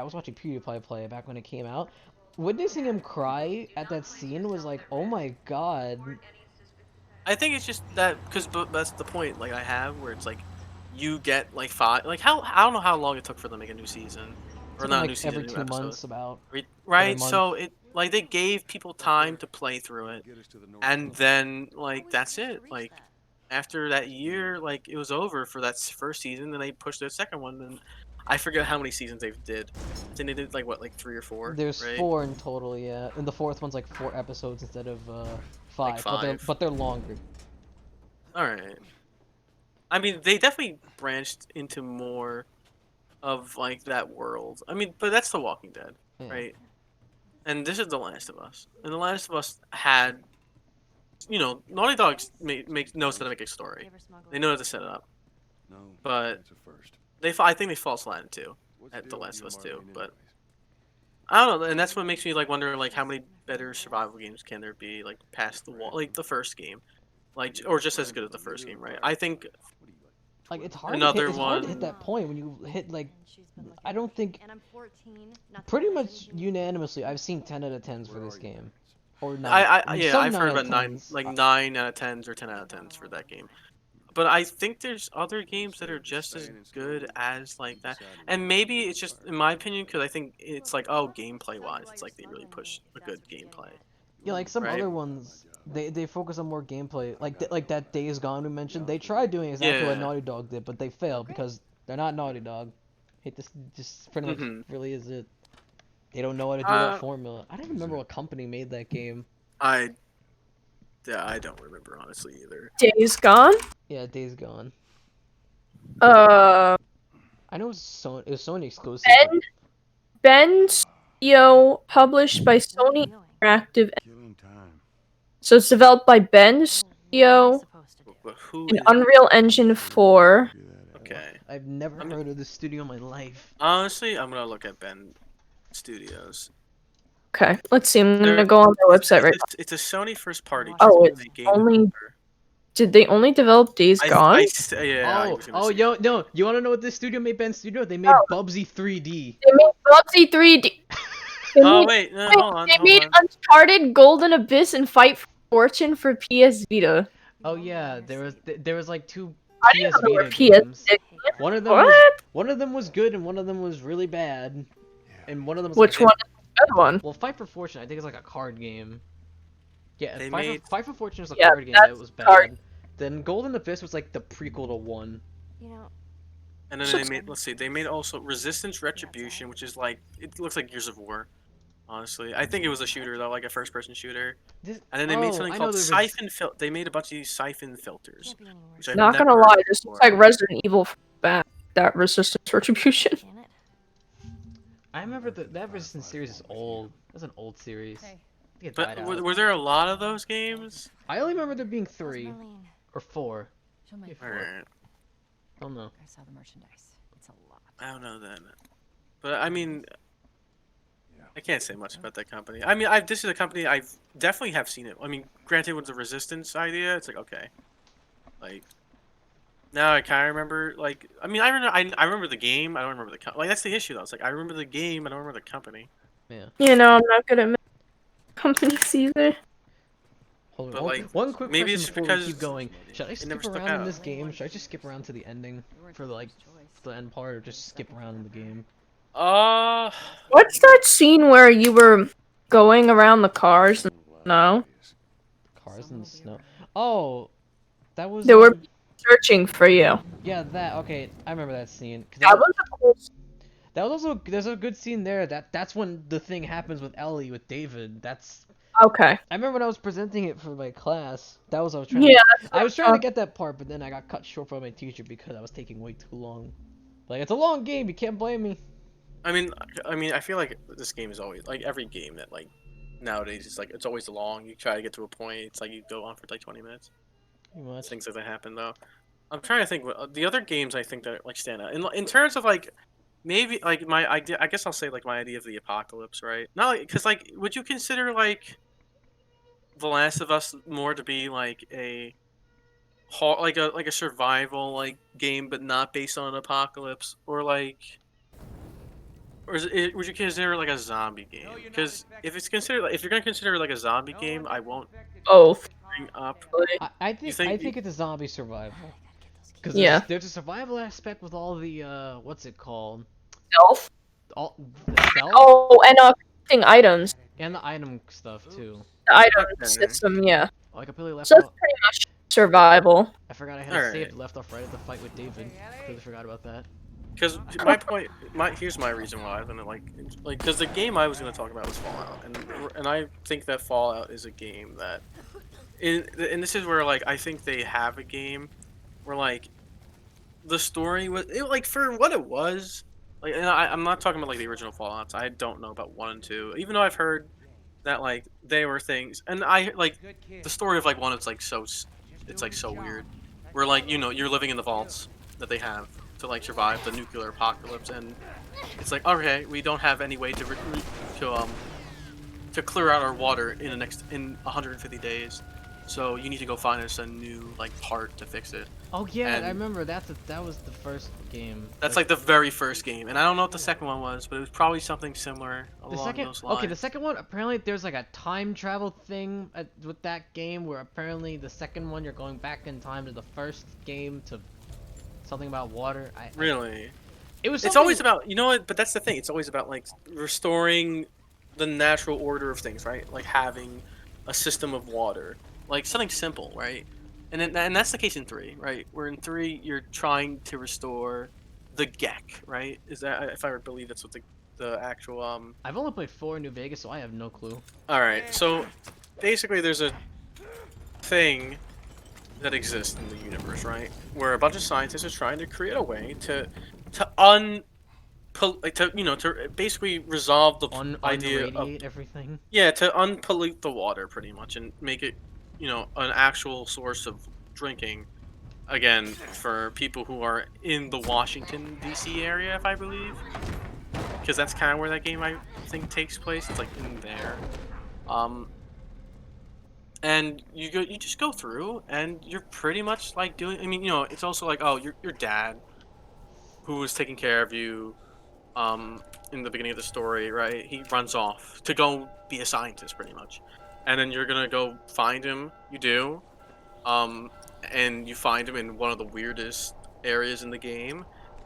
was watching PewDiePie play it back when it came out. Witnessing him cry at that scene was like, oh my god. I think it's just that because that's the point. Like I have where it's like you get like five. Like how I don't know how long it took for them to make a new season, or Something not a like new season, every a new 2 months, episode. about every Right? month. So it like they gave people time to play through it, and then like that's it. Like after that year, like it was over for that first season. Then they pushed the second one, and I forget how many seasons they did. I think they did like what, like 3 or 4, There's right? 4 in total, yeah, and the fourth one's like 4 episodes instead of Like 5, but they're 5. longer. All right. I mean, they definitely branched into more of like that world. I mean, but that's The Walking Dead, Yeah. right? And this is The Last of Us. And The Last of Us had, Naughty Dog knows how to make a story. They know how to set it up. No, But answer first. I think they fall flat too What's the at The deal with Last you of Us and 2. Marlene But anyways? I don't know, and that's what makes me like wonder like how many better survival games can there be like past the wall, like the first game, like or just as good as the first game, right? I think What are you, like, Like 12? it's hard another to hit one. that point when you hit like I don't think And I'm 14. Not that pretty there's much anything unanimously I've seen 10 out of 10s for Where this are you game, guys? or 9, Yeah, some I've 9 heard out of about 10s. 9 out of 10s or 10 out of 10s for that game. But I think there's other games that are just as good as like that, and maybe it's just in my opinion because I think it's like gameplay wise, it's like they really push a good gameplay, Yeah, like some right? other ones they focus on more gameplay, like that Days Gone we mentioned. They tried doing exactly what Yeah. Naughty Dog did, but they failed because they're not Naughty Dog. Hate this, just pretty much hmm really is it. They don't know how to do that Uh, formula. I don't even remember what company made that game. I yeah, I don't remember honestly either. Days Gone. Yeah, Days Gone. Uh, I know it was Sony exclusive. Ben Ben Studio, published by Sony Interactive. Killing time. So it's developed by Ben Studio But who and is Unreal Engine 4. Figure that out. okay? I've never I'm- heard of this studio in my life. Honestly, I'm gonna look at Ben Studios. Okay, let's see. I'm gonna They're- go on their website right now. It's a Sony first party. Oh, game it's they gained only- developer. Did they only develop Days Gone? Yeah. I was gonna say yo, that. no, you wanna know what this studio made? Ben Studio? They made Oh. Bubsy 3D. They made Bubsy 3D. They Oh made, wait, no, hold on, they hold made on. Uncharted, Golden Abyss, and Fight for Fortune for PS Vita. Oh yeah, there was like 2 I didn't PS know they were Vita PS games. Vita. One of them was What? one of them was good and one of them was really bad. And one of them was Which like, one is the good one? Well, Fight for Fortune I think is like a card game. Yeah, They Fight for Fortune was a Yeah, card game that that's was card. bad. Then Golden Abyss was like the prequel to 1. You know, And then they made, let's see, they made also Resistance Retribution, which is like, it looks like Gears of War. Honestly, I think it was a shooter though, like a first-person shooter. This, And then they made something I know called there was- Siphon They made a bunch of these Siphon filters. can't be any worse. Which I've Not never gonna heard lie, of this looks before. like Resident Evil back. That Resistance Retribution. Can it? I remember that Resistance series is old. That's an old series. Hey. I think it died But out. were there a lot of those games? I only remember there being How's 3 Marlene? or 4. Show my Yeah. Alright, I don't know. I saw the merchandise. It's a lot. I don't know then. But I mean, I can't say much about that company. I mean, this is a company I've definitely have seen it. I mean, granted, with the Resistance idea, it's like okay, like now I kind of remember. Like, I mean, I remember the game. I don't remember the like. That's the issue though. It's like I remember the game. I don't remember the company. Yeah. You know, I'm not good at companies either. Hold But, on. like, One quick maybe question it's before we because keep going. Should I never skip stuck around in out. this game? Should I just skip around to the ending for like the end part, or just skip around in the game? What's that scene where you were going around the cars? No. Cars in the snow. Oh, that was. They were searching for you. Yeah, that. Okay, I remember that scene. 'Cause That was a cool. that was also. There's a good scene there. That's when the thing happens with Ellie with David. That's. Okay. I remember when I was presenting it for my class. That was what I was trying. Yeah. I was trying to get that part, but then I got cut short by my teacher because I was taking way too long. Like it's a long game. You can't blame me. I mean, I feel like this game is always like every game that like nowadays is like it's always long. You try to get to a point, it's like you go on for like 20 minutes. Pretty much. Things like that happen though. I'm trying to think what the other games I think that like stand out in terms of like maybe like my idea. I guess I'll say like my idea of the apocalypse, right? Not like because like would you consider like The Last of Us more to be like a like a survival like game, but not based on an apocalypse, or like, or would you consider it like a zombie game? Because if it's considered if you're gonna consider it like a zombie game, I won't Both. bring up. Really. I You think think it's a zombie survival. Because Yeah. there's a survival aspect with all the what's it called? Stealth. All the stealth Oh, and crafting items. and the item stuff too. The item Okay. system, yeah. Oh, I completely left So it's off. pretty much survival. I forgot I had a Alright. save left off right at the fight with David. Completely forgot about that. Because here's my reason why I didn't like because the game I was gonna talk about was Fallout, and I think that Fallout is a game that, and this is where like I think they have a game where like the story was like for what it was, like, and I'm not talking about like the original Fallouts. I don't know about 1 and 2, even though I've heard that like they were things, and I like the story of like 1. It's like it's like so weird, where like you're living in the vaults that they have to like survive the nuclear apocalypse, and it's like, okay, we don't have any way to clear out our water in 150 days, so you need to go find us a new like part to fix it. Oh yeah, And- I remember that was the first game. That's like the very first game, and I don't know what the second one was, but it was probably something similar the along second. those lines. Okay, the second one apparently there's like a time travel thing with that game where apparently the second one you're going back in time to the first game to something about water. Really? It was. It's always about, you know what, but that's the thing. It's always about like restoring the natural order of things, right? Like having a system of water, like something simple, right? And that's the case in 3, right? Where in 3 you're trying to restore the Gek, right? Is that, if I believe that's what the actual I've only played 4 in New Vegas, so I have no clue. All right, so basically there's a thing that exists in the universe, right? Where a bunch of scientists are trying to create a way to basically resolve the idea of, Unradiate everything. yeah, to unpollute the water pretty much and make it, an actual source of drinking. Again, for people who are in the Washington D.C. area, if I believe, because that's kind of where that game I think takes place. It's like in there. And you just go through, and you're pretty much like doing. I mean, it's also like, oh, your dad, who was taking care of you, in the beginning of the story, right? He runs off to go be a scientist, pretty much, and then you're gonna go find him. You do, and you find him in one of the weirdest areas in the game,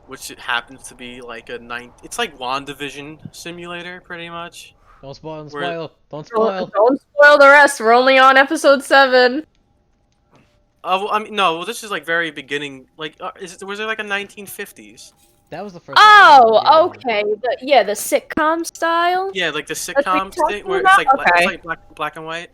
which it happens to be like It's like WandaVision simulator, pretty much. Don't spoil. Don't Where- spoil. Don't spoil. Don't spoil the rest. We're only on episode 7. Well, I mean, no. Well, this is like very beginning. Like, was it like a 1950s? That was the first. episode of Oh, the game. okay. The sitcom style. Yeah, like the what you're sitcom thing talking where it's like, about? it's Okay. like black and white.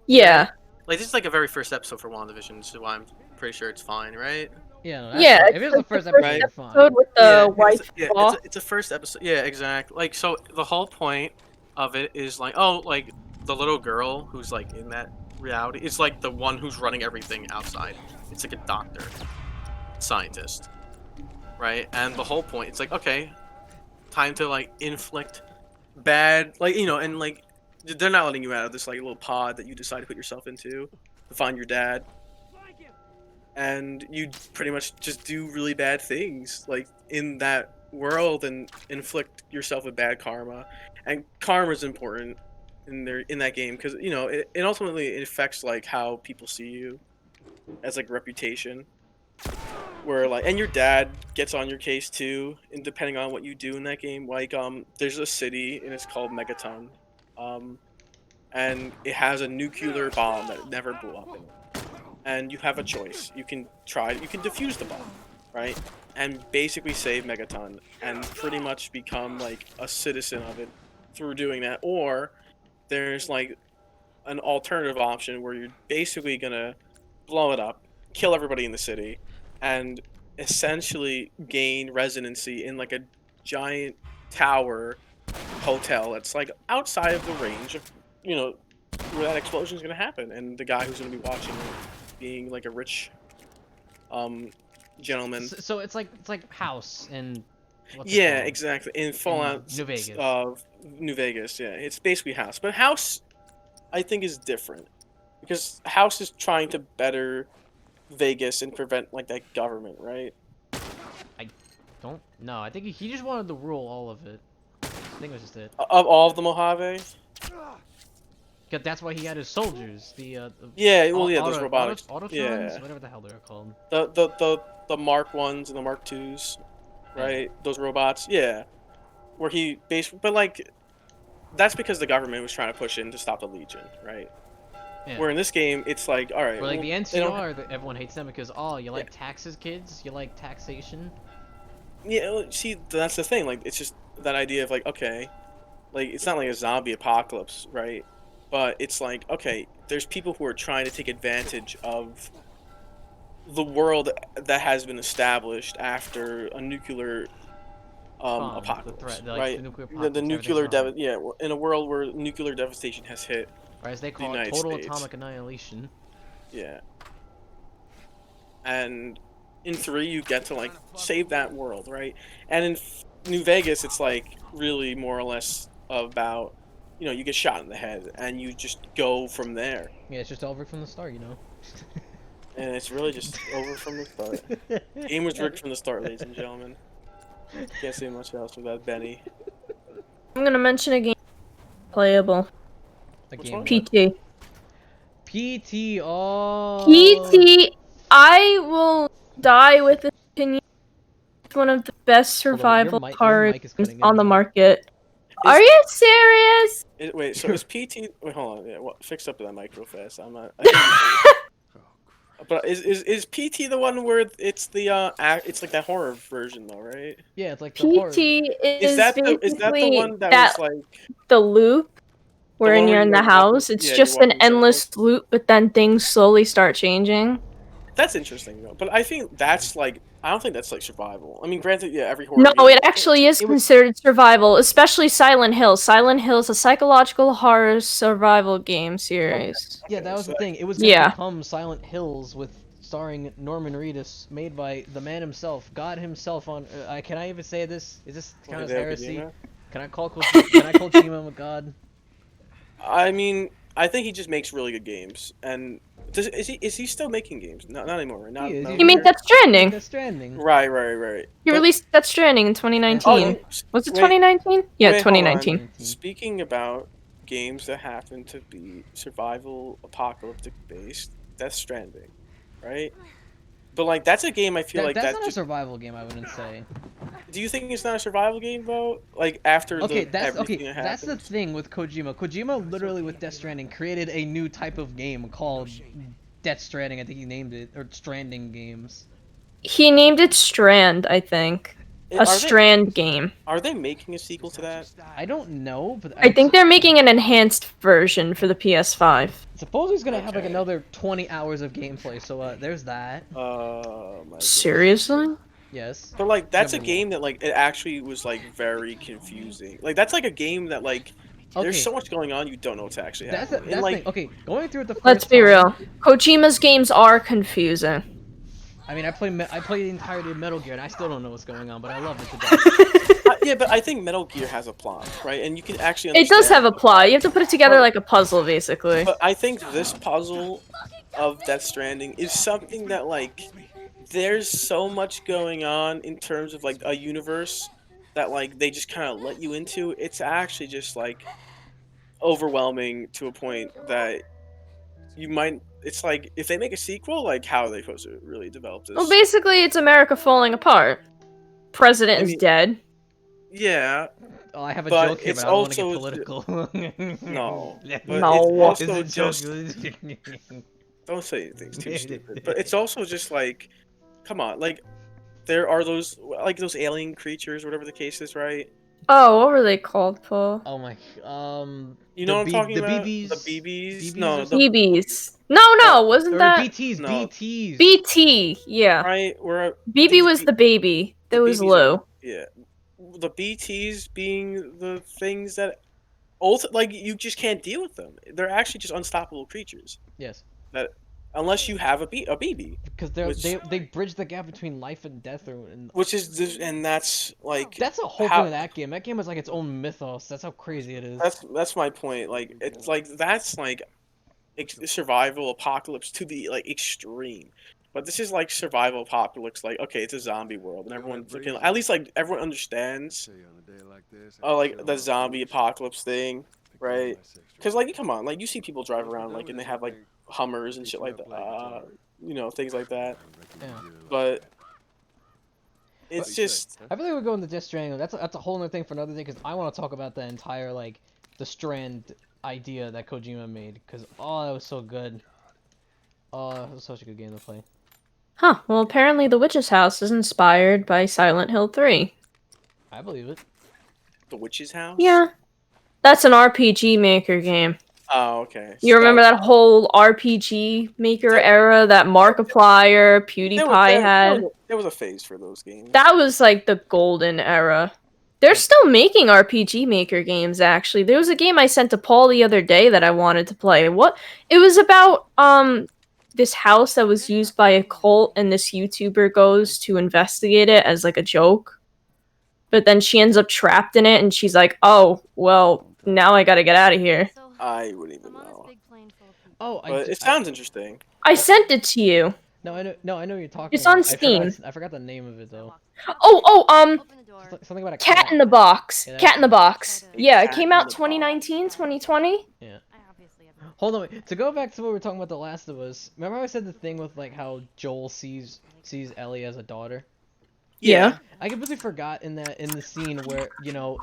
Yeah. Like, this is like a very first episode for WandaVision, so I'm pretty sure it's fine, right? Yeah. No, that's Yeah, fine. it's If it was like the first the first episode, you're fine. Episode with the white claw. It's a first episode. Yeah, exactly. Like, so the whole point of it is like, oh, like the little girl who's like in that reality is like the one who's running everything outside. It's like a doctor, scientist, right? And the whole point, it's like, okay, time to like inflict bad, like, and like they're not letting you out of this like little pod that you decide to put yourself into to find your dad, and you pretty much just do really bad things like in that world and inflict yourself with bad karma. And karma is important in that game because it ultimately it affects like how people see you as like reputation, where like, and your dad gets on your case too, and depending on what you do in that game, like there's a city and it's called Megaton, and it has a nuclear bomb that never blew up in it. And you have a choice. You can defuse the bomb, right? And basically save Megaton and pretty much become like a citizen of it through doing that. Or there's like an alternative option where you're basically gonna blow it up, kill everybody in the city, and essentially gain residency in like a giant tower hotel that's like outside of the range of where that explosion is gonna happen, and the guy who's gonna be watching it being like a rich gentleman. So it's like House and. What's it Yeah, called? exactly. In Fallout New Vegas. New Vegas, yeah, it's basically House, but House I think is different Because House is trying to better Vegas and prevent like that government, right? Don't. No, I think he just wanted to rule all of it. I think it was just it. Of all of the Mojave. 'Cause that's why he had his soldiers. The Yeah, well, yeah, those robotics. Autotrons, Yeah, whatever the hell they're called. the Mark ones and the Mark twos, right? Those robots. Yeah, where he basically, but like, that's because the government was trying to push in to stop the Legion, right? Yeah. Where in this game, it's like, all right, Or like well, the they don't- NCR, everyone hates them because you like taxes, kids. You like taxation. Yeah, well, see, that's the thing. Like, it's just that idea of like, okay, like it's not like a zombie apocalypse, right? But it's like, okay, there's people who are trying to take advantage of the world that has been established after a nuclear Bomb, the apocalypse, threat, like, right? the nuclear The apocalypse, nuclear everything's wrong. yeah, in a world where nuclear devastation has hit, Or as they call it, United total States. atomic annihilation. yeah. And in 3, you get to like save that world, right? And in New Vegas, it's like really more or less about, you get shot in the head and you just go from there. Yeah, it's just over from the start, you know. And it's really just over from the start. Game was rigged from the start, ladies and gentlemen. Can't say much else about Benny. I'm gonna mention a game playable. A Which game one? what? PT. PT. Oh. PT. I will die with this opinion. It's one of the best Hold on, survival your horror mic is games cutting in on the now. market. Are you serious? Wait, so is PT? Wait, hold on. Yeah, fix up that mic real fast. I'm not. But is PT the one where it's the it's like that horror version though, right? Yeah, it's like the horror. PT Is is that the basically one that was like the loop wherein one you're where in you the like walk house. in- It's yeah, you just walk an in circles? endless loop, but then things slowly start changing. That's interesting though. But I think that's like I don't think that's like survival. I mean, granted, yeah, every horror No, game. it actually is it was- considered survival, especially Silent Hill. Silent Hill is a psychological horror survival game series. Yeah, that was so the thing. It was gonna Yeah. become Silent Hills with starring Norman Reedus, made by the man himself, God himself. On can I even say this? Is this kind of Hideo heresy? Kojima? Can I call Kojima a god? I mean, I think he just makes really good games. And is he still making games? No, not anymore. Right? Not, He is. not You mean here? Death Stranding? Death Stranding. Right. He But- released Death Stranding in 2019. Oh, Was it wait, 2019? Yeah, wait, hold on. 2019. Speaking about games that happen to be survival apocalyptic based, Death Stranding, right? But like that's a game I feel like That's that not a just. survival game, I wouldn't say. Do you think it's not a survival game though? Like after Okay, the that's everything that That's the happens? thing with Kojima. Kojima literally with Death Stranding created a new type of game called Death Stranding. I think he named it, or Stranding games. He named it Strand, I think. Are A they- Strand game. Are they making a sequel to that? I don't know, but I think they're making an enhanced version for the PS5. supposedly he's gonna have like Okay. another 20 hours of gameplay. So there's that. Oh my. Seriously? Yes. But like that's a Never will. game that like it actually was like very confusing. Like that's like a game that like Okay. there's so much going on you don't know what's actually That's happening. the And, like thing. Okay, going through it the first Let's be time- real. Kojima's games are confusing. I mean, I play the entirety of Metal Gear, and I still don't know what's going on, but I love it to death. yeah, but I think Metal Gear has a plot, right? And you can actually It does have understand. a plot. You have to put it together like a puzzle, basically. But I think this puzzle of Death Stranding is something that like there's so much going on in terms of like a universe that like they just kind of let you into. It's actually just like overwhelming to a point that you might. It's like if they make a sequel, like how are they supposed to really develop this? Well, basically, it's America falling apart. President I is mean- dead. Yeah, Oh, I have a But joke here, it's but I don't want to get also- political. No, Yeah. but No. it's Is also it just... don't say anything too stupid. But it's also just like, come on, like there are those alien creatures, whatever the case is, right? Oh, what were they called, Paul? Oh my. You know what I'm talking the about? BBs? The BBs? BBs No, or the, BBs. No, wasn't Or that BTs, No. BTs. BT? Yeah. right? Where BB these was B- the baby. That the was BBs Lou. are- yeah, the BTs being the things that, like you just can't deal with them. They're actually just unstoppable creatures. Yes. Unless you have a BB, Because Which- they bridge the gap between life and death, and which is and that's like that's a whole how- thing of that game. That game is like its own mythos. That's how crazy it is. that's my point. Like it's like that's like survival apocalypse to the like extreme. But this is like survival apocalypse. Like, okay, it's a zombie world, and everyone's looking. At least like everyone understands. Like the zombie apocalypse thing, right? Because like, come on, like you see people drive around like, and they have like Hummers and shit like that. Things like that. Yeah. But it's just. I feel like we're going to Death Stranding. That's a whole other thing for another day because I want to talk about the entire like the Strand idea that Kojima made because that was so good. It was such a good game to play. Huh, well apparently The Witch's House is inspired by Silent Hill 3. I believe it. The Witch's House? Yeah. That's an RPG Maker game. Oh, okay. You remember that whole RPG Maker era that Markiplier, PewDiePie had? There was a phase for those games. That was like the golden era. They're still making RPG Maker games, actually. There was a game I sent to Paul the other day that I wanted to play. It was about, this house that was used by a cult, and this YouTuber goes to investigate it as, like, a joke. But then she ends up trapped in it, and she's like, oh, well, now I gotta get out of here. I wouldn't even know. Oh, But it sounds interesting. I sent it to you. No, I know what you're talking It's about. on Steam. I forgot the name of it, though. Something about a Cat in the Box. Yeah, Cat in the Box. Yeah, it Cat came in out the 2019, 2020. Yeah. Hold on, wait. To go back to what we were talking about The Last of Us, remember how I said the thing with like how Joel sees Ellie as a daughter? Yeah. I completely forgot in the scene where,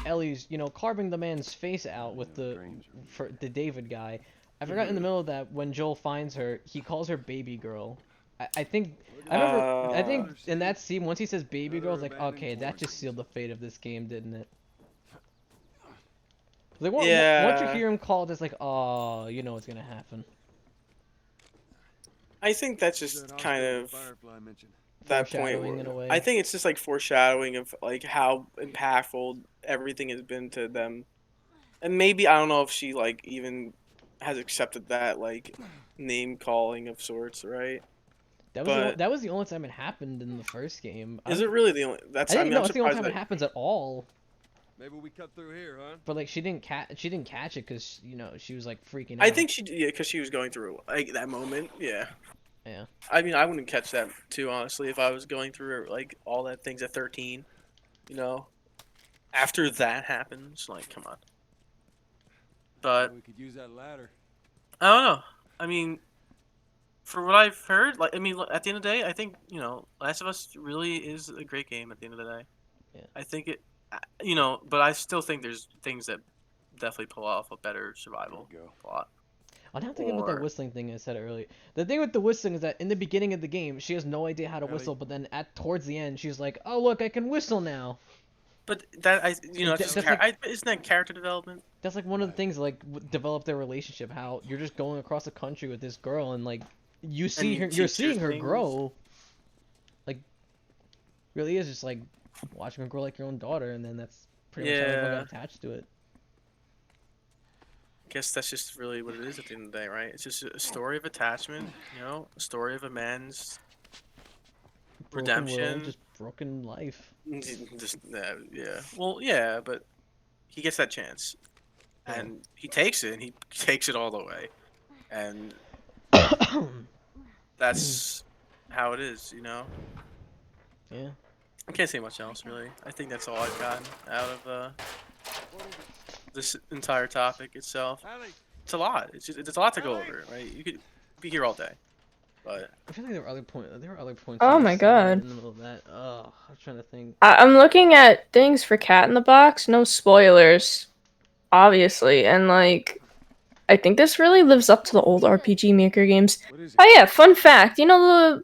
Ellie's, carving the man's face out with the David guy. I forgot in the middle of that when Joel finds her, he calls her baby girl. I think in that scene, once he says baby girl, it's like, okay, that just sealed the fate of this game, didn't it? Like, once you hear him call it, it's like, oh, you know what's gonna happen. I think that's just kind of that point. In a way. I think it's just like foreshadowing of like how impactful everything has been to them, and maybe I don't know if she like even has accepted that like name calling of sorts, right? That was the only time it happened in the first game. Is it really the only? That's I didn't know I'm it's the only surprised time it happens at all. Maybe we cut through here, huh? But like she didn't catch it because she was like freaking out. I think because she was going through like that moment. Yeah. Yeah. I mean, I wouldn't catch that too honestly if I was going through like all that things at 13. After that happens, like, come on. But we could use that ladder. I don't know. I mean, for what I've heard, like, I mean, at the end of the day, I think Last of Us really is a great game. At the end of the day, yeah. I think it, but I still think there's things that definitely pull off a better survival plot. I'm not thinking about that whistling thing I said earlier. The thing with the whistling is that in the beginning of the game, she has no idea how to whistle, but then towards the end, she's like, "Oh look, I can whistle now." But isn't that character development? That's like one of the things like develop their relationship. How you're just going across the country with this girl, and like you're seeing her grow. Like, really is just like watching her grow like your own daughter, and then that's pretty much how everyone got attached to it. I guess that's just really what it is at the end of the day, right? It's just a story of attachment, a story of a man's redemption, just broken life. Yeah. Well, yeah, but he gets that chance, and he takes it, and he takes it all the way, and that's how it is, Yeah. I can't say much else, really. I think that's all I've gotten out of this entire topic itself. It's a lot. It's a lot to go over, right? You could be here all day, but I feel like there were other points. Oh my god. In the middle of that. Oh, I'm trying to think. I'm looking at things for Cat in the Box. No spoilers, obviously, and like, I think this really lives up to the old RPG Maker games. Oh yeah, fun fact. The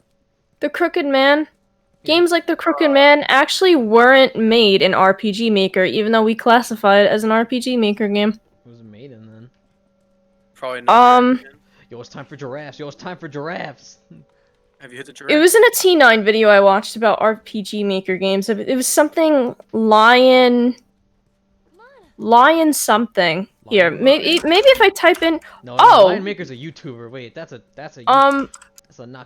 Crooked Man? Games like The Crooked Man actually weren't made in RPG Maker, even though we classify it as an RPG Maker game. It was made in then. Probably not. Yo, it's time for giraffes. Have you hit the giraffe? It was in a T9 video I watched about RPG Maker games. It was something Lion something. Here, maybe if I type in. No, oh, Lion Maker's a YouTuber. Wait, that's a that's a not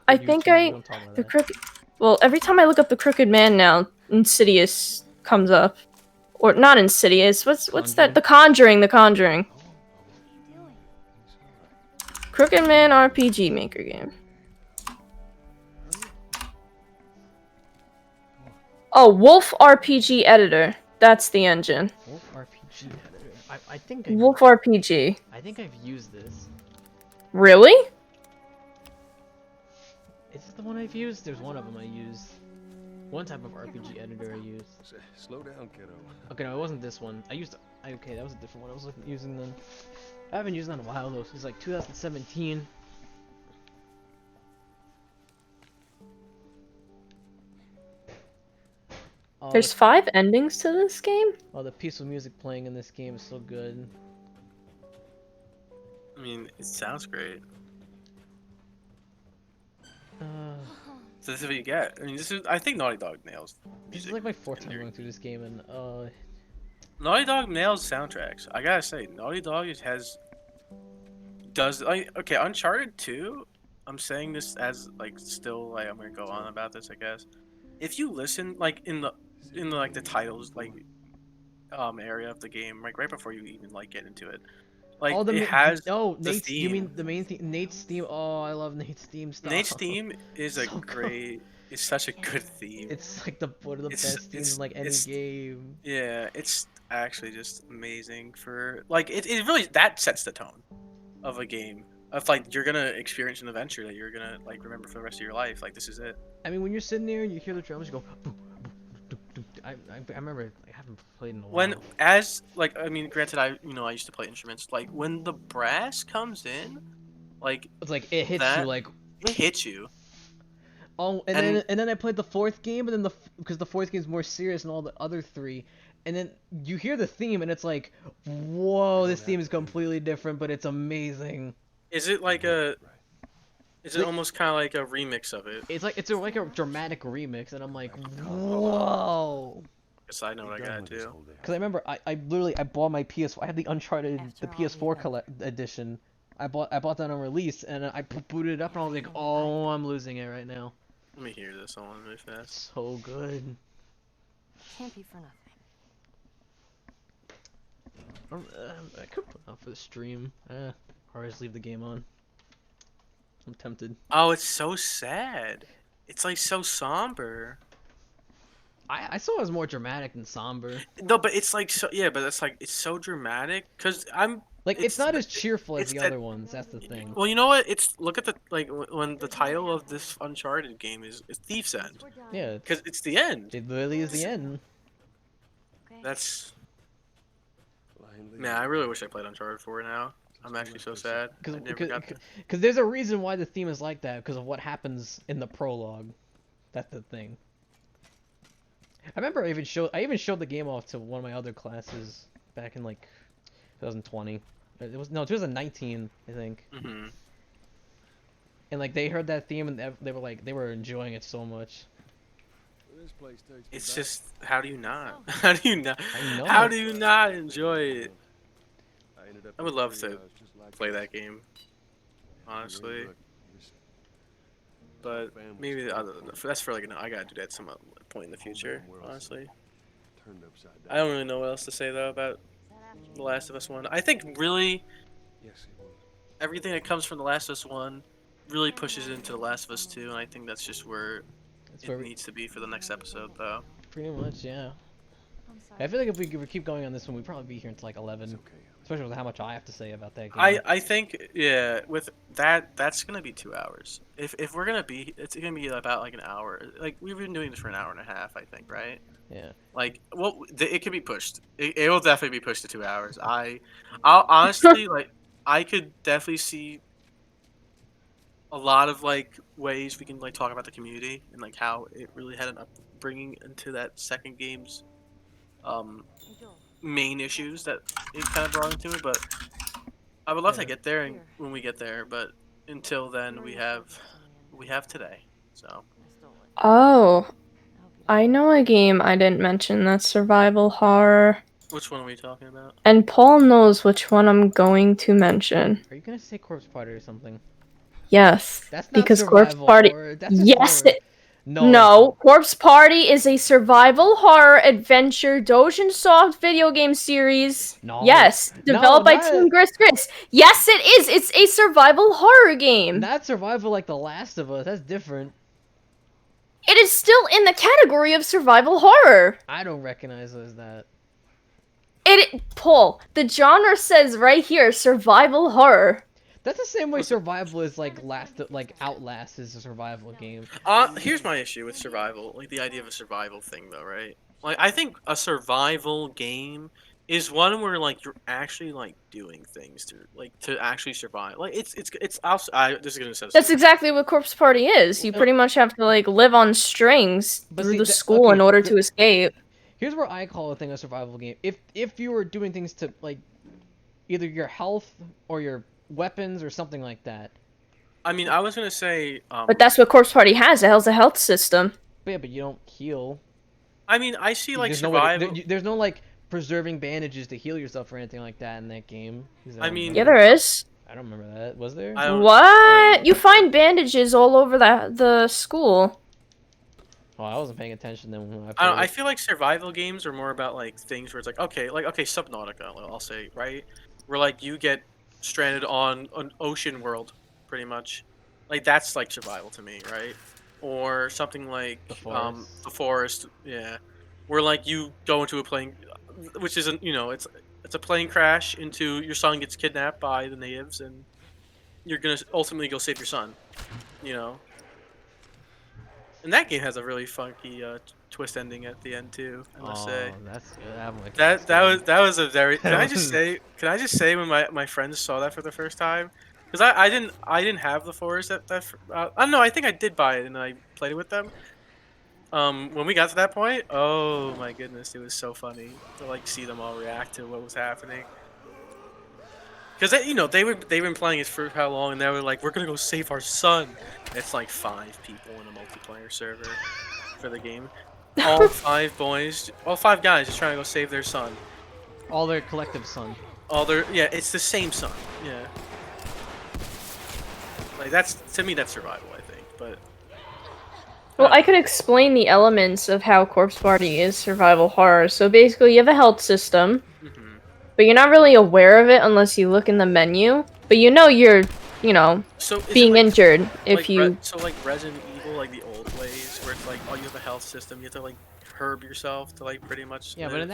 I think YouTuber. the Crooked. Well, every time I look up The Crooked Man now, Insidious comes up, or not Insidious. What's that? The Conjuring. Crooked Man RPG Maker game. Oh, Wolf RPG Editor. That's the engine. Wolf RPG editor. I think Wolf RPG. I think I've used this. Really? Is this the one I've used? There's one of them I used. One type of RPG editor I used. Slow down, kiddo. Okay, no, it wasn't this one. Okay, that was a different one I was using then. I haven't used that in a while though. It was like 2017. Oh, There's 5 endings to this game? the peaceful music playing in this game is so good. I mean, it sounds great. So this is what you get. I mean, I think Naughty Dog nails This is music. like my fourth in time their- going through this game, and Naughty Dog nails soundtracks. I gotta say, Naughty Dog does like okay, Uncharted 2. I'm saying this as like still like I'm gonna go on about this, I guess. If you listen like in the like the titles like area of the game, like right before you even like get into it, like it has the Nate's. You mean theme. the main theme? Nate's theme. Oh, I love Nate's theme stuff. Nate's theme is a So good. great. It's such a good theme. It's like one of the best themes in like any game. Yeah, it's actually just amazing for like it really that sets the tone of a game. Of like you're gonna experience an adventure that you're gonna like remember for the rest of your life. Like this is it. I mean, when you're sitting there and you hear the drums, you go. Boom, boom, boom, boom. I remember. I haven't played in a while. When as like I mean, granted I used to play instruments. Like when the brass comes in, like it's like it hits that- you like. it hits you. Oh, and then I played the fourth game, and then because the fourth game is more serious than all the other three, and then you hear the theme, and it's like, whoa, this theme is completely different, but it's amazing. Is it like a? Is it almost kind of like a remix of it? It's like like a dramatic remix, and I'm like, whoa. Guess I know what I gotta do. Because I remember I literally I bought my PS4. I had the Uncharted the PS4 edition. I bought that on release, and I booted it up, and I was like, oh, I'm losing it right now. Let me hear this one really fast. It's so good. Can't be for nothing. I could put it on for the stream. Or just leave the game on. I'm tempted. Oh, it's so sad. It's like so somber. I saw it as more dramatic than somber. No, but it's like so yeah, but it's like it's so dramatic because I'm Like it's not as cheerful as it's the that- other ones. That's the thing. well, you know what? It's look at the like when the title of this Uncharted game is Thief's End Yeah, because it's the end. it literally is the end. Okay. That's man, I really wish I played Uncharted 4 now. I'm actually so sad. I never got to. Because there's a reason why the theme is like that. Because of what happens in the prologue. That's the thing. I remember I even showed the game off to one of my other classes back in like 2020. It was 2019, I think. Mhm. And like they heard that theme and they were enjoying it so much. It's just how do you not? How do you not? I know. How do you not enjoy it? I would love to play that game, honestly. But maybe that's for like I gotta do that at some point in the future. Honestly, I don't really know what else to say though about The Last of Us 1. I think really everything that comes from The Last of Us 1 really pushes into The Last of Us 2, and I think that's just where That's where it we, needs to be for the next episode though. pretty much, yeah. I'm sorry. I feel like if we keep going on this one, we'd probably be here until like 11. Especially with how much I have to say about that game. I think yeah, with that's gonna be 2 hours. If we're gonna be, it's gonna be about like an hour. Like we've been doing this for an hour and a half, I think, right? Yeah. Like, well, it could be pushed. It will definitely be pushed to 2 hours. I'll honestly like I could definitely see a lot of like ways we can like talk about the community and like how it really had an upbringing into that second game's Hey, Joel. main issues that it kind of brought into it, but I would love Yeah. to get there and when we get there, but until then we have today. So I stole it. Oh, I hope you I know a game I didn't mention that's survival horror. which one are we talking about? And Paul knows which one I'm going to mention. Are you gonna say Corpse Party or something? Yes. That's not Because Corpse survival Party. horror. That's just Yes, horror. No, Corpse Party is a survival horror adventure Dojin Soft video game series. No. Yes, No, developed by not- Team Gris. Yes, it is. It's a survival horror game. Not survival like The Last of Us. That's different. It is still in the category of survival horror. I don't recognize it as that. Paul, the genre says right here, survival horror. That's the same way survival is like Outlast is a survival game. Here's my issue with survival, like the idea of a survival thing, though, right? Like, I think a survival game is one where like you're actually like doing things to actually survive. Like it's also this is gonna sound. That's exactly what Corpse Party is. You pretty much have to like live on strings But through see, the school in order to escape. Here's where I call a thing a survival game. If you were doing things to like either your health or your weapons or something like that. I mean, I was gonna say. But that's what Corpse Party has. It has a health system. But yeah, but you don't heal. I mean, I see like there's survival. There's no like preserving bandages to heal yourself or anything like that in that game. I mean, yeah, there is. I don't remember that. Was there? What? You find bandages all over the school. Oh, I wasn't paying attention then when I feel like survival games are more about like things where it's like okay, Subnautica, I'll say, right? Where like you get stranded on an ocean world, pretty much. Like that's like survival to me, right? Or something like the forest, yeah. Where like you go into a plane, which isn't, it's a plane crash into your son gets kidnapped by the natives, and you're gonna ultimately go save your son, And that game has a really funky twist ending at the end too. I must say. That's good. That was a very. Can I just say when my friends saw that for the first time, because I didn't have the forest I don't know. I think I did buy it and I played it with them. When we got to that point, oh my goodness, it was so funny to like see them all react to what was happening. Because they've been playing it for how long, and they were like, "We're gonna go save our son." It's like 5 people in a multiplayer server for the game. All 5 guys just trying to go save their son. All their collective son. It's the same son. Yeah. Like to me that's survival, I think, but. Well, I could explain the elements of how Corpse Party is survival horror. So basically, you have a health system, but you're not really aware of it unless you look in the menu. But you're, being injured if you. So like Resident Evil, like the old ways, where it's like, oh, you have a health system, you have to like herb yourself to like pretty much. Yeah, but in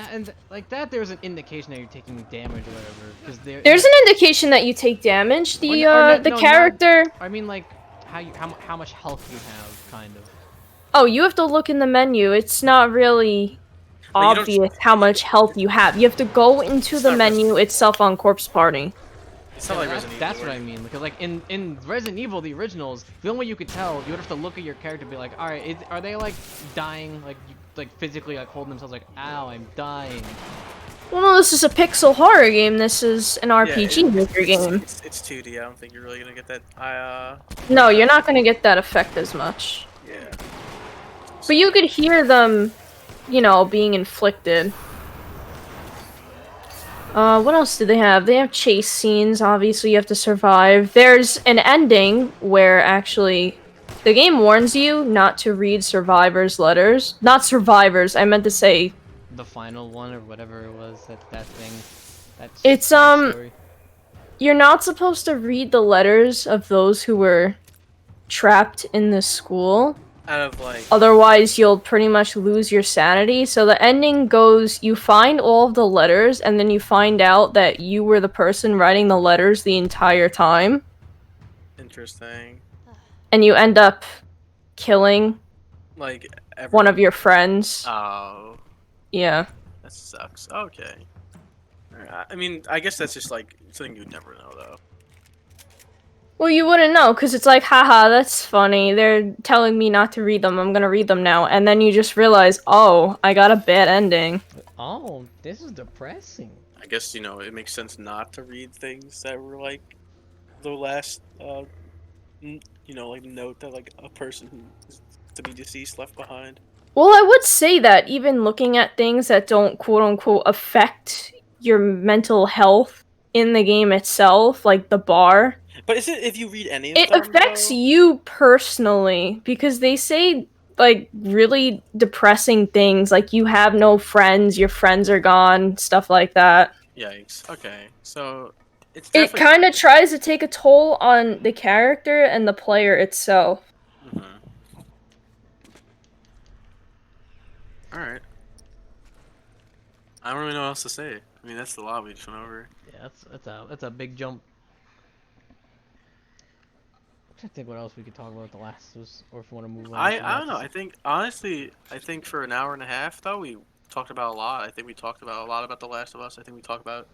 that there's an indication that you're taking damage or whatever. Because there's an indication that you take damage. The character. I mean, like how much health you have, kind of. Oh, you have to look in the menu. It's not really obvious how much health you have. You have to go into the menu itself on Corpse Party. It's not like Resident Evil. That's what I mean, because like in Resident Evil, the originals, the only way you could tell, you would have to look at your character and be like, all right, are they like dying, like physically like holding themselves like, ow, I'm dying. Well, no, this is a pixel horror game. This is an RPG maker game. It's 2D. I don't think you're really gonna get that. No, you're not gonna get that effect as much. Yeah. But you could hear them, being inflicted. What else do they have? They have chase scenes. Obviously, you have to survive. There's an ending where actually the game warns you not to read survivors' letters. Not survivors. I meant to say the final one or whatever it was. That thing. It's You're not supposed to read the letters of those who were trapped in the school. Otherwise, you'll pretty much lose your sanity. So the ending goes, you find all of the letters, and then you find out that you were the person writing the letters the entire time. Interesting. And you end up killing like one of your friends. Oh. Yeah. That sucks. Okay. I mean, I guess that's just like something you'd never know, though. Well, you wouldn't know, because it's like, haha, that's funny. They're telling me not to read them. I'm gonna read them now. And then you just realize, oh, I got a bad ending. Oh, this is depressing. I guess, it makes sense not to read things that were like the last, like note that like a person who is to be deceased left behind. Well, I would say that even looking at things that don't quote-unquote affect your mental health in the game itself, like the bar. But is it if you read any of them? It affects you personally, because they say like really depressing things, like you have no friends, your friends are gone, stuff like that. Yikes. Okay, so it's It definitely. kind of tries to take a toll on the character and the player itself. Mhm. All right. I don't really know what else to say. I mean, that's the lot we just went over. Yeah, that's a big jump. I'm trying to think what else we could talk about with The Last of Us, or if we want to move on. I don't know. I think honestly, I think for an hour and a half though, we talked about a lot. I think we talked about a lot about The Last of Us. I think we talked about